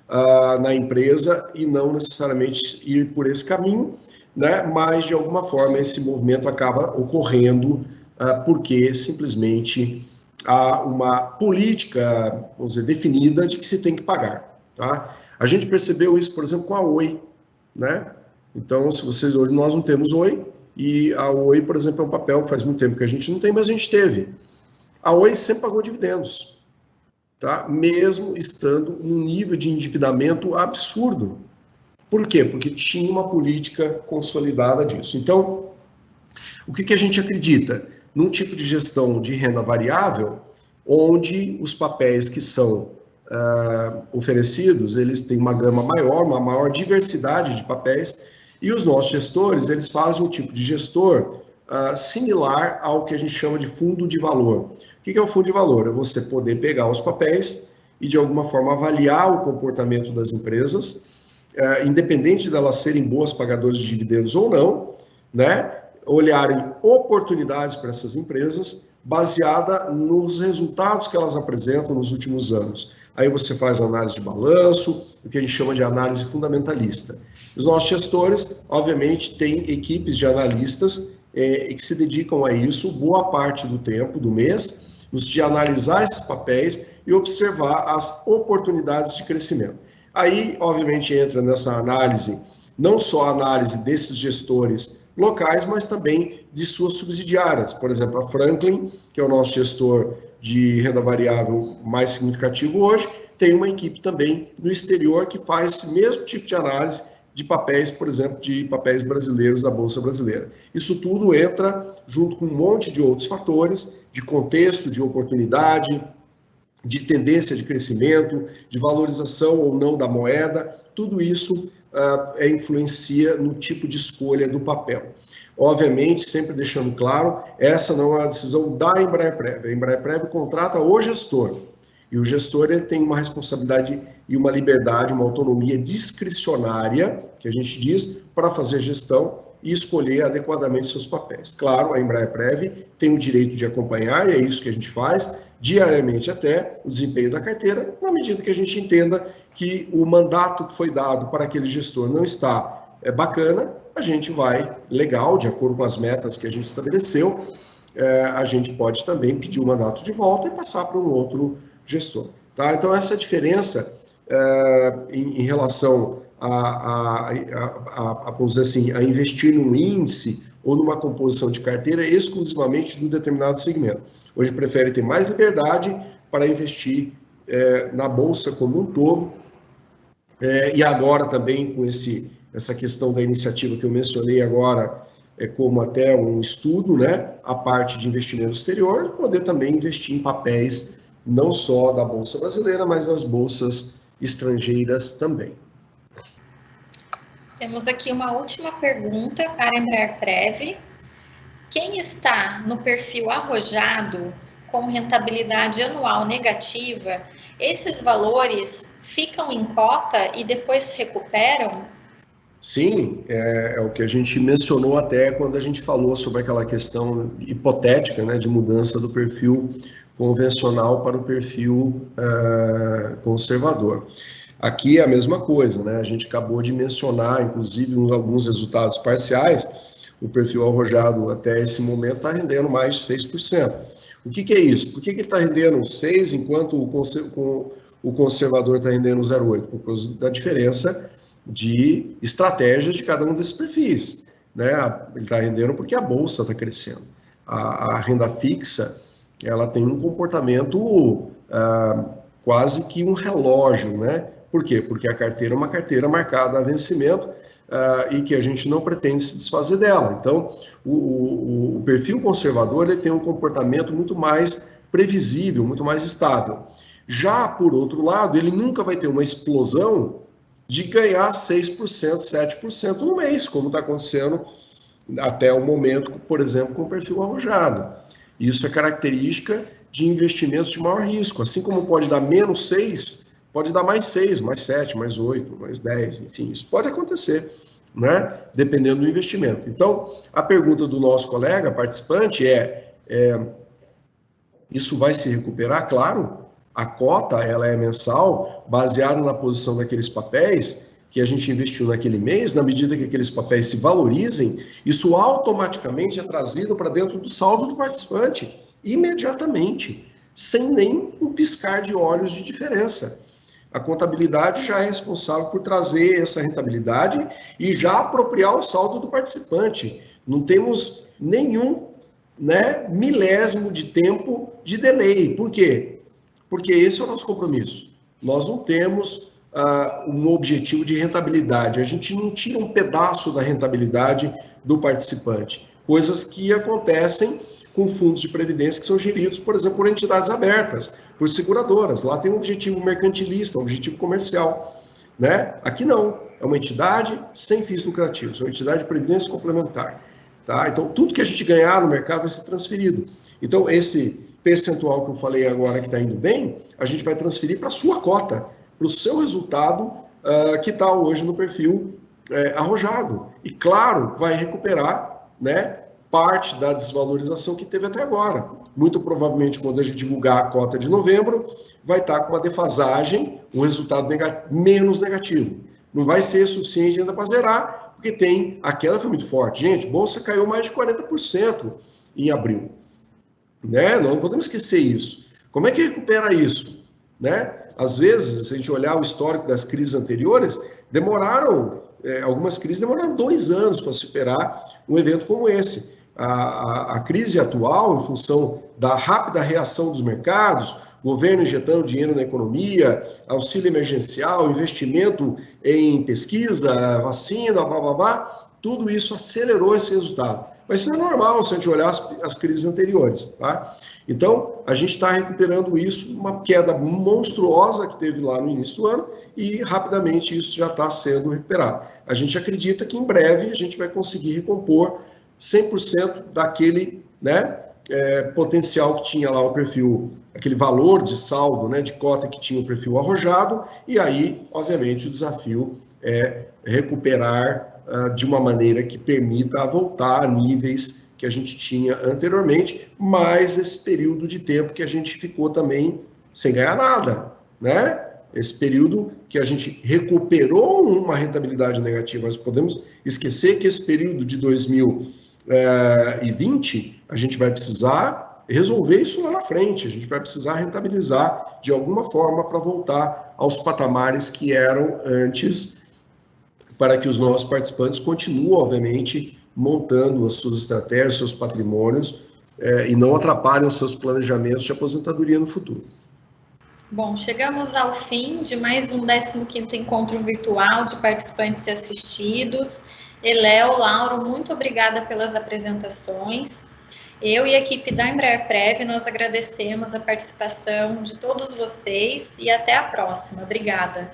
na empresa e não necessariamente ir por esse caminho, né? Mas, de alguma forma, esse movimento acaba ocorrendo porque simplesmente há uma política, vamos dizer, definida de que se tem que pagar. Tá? A gente percebeu isso, por exemplo, com a Oi, né? Então, se vocês hoje, nós não temos Oi, e a Oi, por exemplo, é um papel que faz muito tempo que a gente não tem, mas a gente teve. A Oi sempre pagou dividendos, tá? Mesmo estando num nível de endividamento absurdo. Por quê? Porque tinha uma política consolidada disso. Então, o que a gente acredita? Num tipo de gestão de renda variável, onde os papéis que são oferecidos, eles têm uma gama maior, uma maior diversidade de papéis, e os nossos gestores, eles fazem um tipo de gestor similar ao que a gente chama de fundo de valor. O que é o fundo de valor? É você poder pegar os papéis e, de alguma forma, avaliar o comportamento das empresas, independente delas serem boas pagadoras de dividendos ou não, né? Olharem oportunidades para essas empresas baseada nos resultados que elas apresentam nos últimos anos. Aí você faz análise de balanço, o que a gente chama de análise fundamentalista. Os nossos gestores, obviamente, têm equipes de analistas que se dedicam a isso boa parte do tempo, do mês, de analisar esses papéis e observar as oportunidades de crescimento. Aí, obviamente, entra nessa análise, não só a análise desses gestores locais, mas também de suas subsidiárias. Por exemplo, a Franklin, que é o nosso gestor de renda variável mais significativo hoje, tem uma equipe também no exterior que faz o mesmo tipo de análise de papéis, por exemplo, de papéis brasileiros da Bolsa Brasileira. Isso tudo entra junto com um monte de outros fatores, de contexto, de oportunidade, de tendência de crescimento, de valorização ou não da moeda, tudo isso influencia no tipo de escolha do papel. Obviamente, sempre deixando claro, essa não é uma decisão da Embraer-Prev. A Embraer-Prev contrata o gestor, e o gestor ele tem uma responsabilidade e uma liberdade, uma autonomia discricionária, que a gente diz, para fazer gestão e escolher adequadamente seus papéis. Claro, a Embraer-Prev tem o direito de acompanhar, e é isso que a gente faz, diariamente até, o desempenho da carteira, na medida que a gente entenda que o mandato que foi dado para aquele gestor não está bacana, a gente vai, legal, de acordo com as metas que a gente estabeleceu, a gente pode também pedir o mandato de volta e passar para um outro gestor. Tá? Então, essa diferença em relação vamos dizer assim, a investir num índice ou numa composição de carteira exclusivamente de um determinado segmento. Hoje prefere ter mais liberdade para investir na Bolsa como um todo, e agora também com essa questão da iniciativa que eu mencionei agora, como até um estudo, né, a parte de investimento exterior, poder também investir em papéis não só da Bolsa brasileira, mas das bolsas estrangeiras também. Temos aqui uma última pergunta para a Embraerprev. Quem está no perfil arrojado com rentabilidade anual negativa, esses valores ficam em cota e depois se recuperam? Sim, é o que a gente mencionou até quando a gente falou sobre aquela questão hipotética, né, de mudança do perfil convencional para o perfil conservador. Aqui é a mesma coisa, né? A gente acabou de mencionar, inclusive, em alguns resultados parciais, o perfil arrojado até esse momento está rendendo mais de 6%. O que é isso? Por que ele está rendendo 6% enquanto o conservador está rendendo 0,8%? Por causa da diferença de estratégias de cada um desses perfis, né? Ele está rendendo porque a bolsa está crescendo. A renda fixa, ela tem um comportamento quase que um relógio, né? Por quê? Porque a carteira é uma carteira marcada a vencimento e que a gente não pretende se desfazer dela. Então, o perfil conservador ele tem um comportamento muito mais previsível, muito mais estável. Já, por outro lado, ele nunca vai ter uma explosão de ganhar 6%, 7% no mês, como está acontecendo até o momento, por exemplo, com o perfil arrojado. Isso é característica de investimentos de maior risco. Assim como pode dar menos 6%, pode dar mais 6%, mais 7%, mais 8%, mais 10%, enfim, isso pode acontecer, né? Dependendo do investimento. Então, a pergunta do nosso colega participante isso vai se recuperar? Claro, a cota ela é mensal, baseada na posição daqueles papéis que a gente investiu naquele mês. Na medida que aqueles papéis se valorizem, isso automaticamente é trazido para dentro do saldo do participante, imediatamente, sem nem um piscar de olhos de diferença. A contabilidade já é responsável por trazer essa rentabilidade e já apropriar o saldo do participante. Não temos nenhum, né, milésimo de tempo de delay. Por quê? Porque esse é o nosso compromisso. Nós não temos um objetivo de rentabilidade. A gente não tira um pedaço da rentabilidade do participante. Coisas que acontecem com fundos de previdência que são geridos, por exemplo, por entidades abertas, por seguradoras. Lá tem um objetivo mercantilista, um objetivo comercial, né? Aqui não. É uma entidade sem fins lucrativos, é uma entidade de previdência complementar. Tá? Então, tudo que a gente ganhar no mercado vai ser transferido. Então, esse percentual que eu falei agora que está indo bem, a gente vai transferir para a sua cota, para o seu resultado que está hoje no perfil arrojado. E, claro, vai recuperar, né, parte da desvalorização que teve até agora. Muito provavelmente, quando a gente divulgar a cota de novembro, vai estar com uma defasagem, um resultado menos negativo. Não vai ser suficiente ainda para zerar, porque a queda foi muito forte. Gente, a bolsa caiu mais de 40% em abril. Né? Não podemos esquecer isso. Como é que recupera isso? Né? Às vezes, se a gente olhar o histórico das crises anteriores, algumas crises demoraram 2 anos para superar um evento como esse. A crise atual, em função da rápida reação dos mercados, governo injetando dinheiro na economia, auxílio emergencial, investimento em pesquisa, vacina, tudo isso acelerou esse resultado. Mas isso não é normal se a gente olhar as crises anteriores, tá? Então, a gente está recuperando isso, uma queda monstruosa que teve lá no início do ano, e rapidamente isso já está sendo recuperado. A gente acredita que em breve a gente vai conseguir recompor 100% daquele, né, potencial que tinha lá o perfil, aquele valor de saldo, né, de cota que tinha o perfil arrojado, e aí, obviamente, o desafio é recuperar de uma maneira que permita voltar a níveis que a gente tinha anteriormente, mais esse período de tempo que a gente ficou também sem ganhar nada, né? Esse período que a gente recuperou uma rentabilidade negativa. Nós podemos esquecer que esse período de 2020, a gente vai precisar resolver isso lá na frente, a gente vai precisar rentabilizar de alguma forma para voltar aos patamares que eram antes para que os nossos participantes continuem, obviamente, montando as suas estratégias, seus patrimônios, e não atrapalhem os seus planejamentos de aposentadoria no futuro. Bom, chegamos ao fim de mais um 15º encontro virtual de participantes e assistidos. Eléo, Lauro, muito obrigada pelas apresentações. Eu e a equipe da Embraer-Prev, nós agradecemos a participação de todos vocês e até a próxima. Obrigada.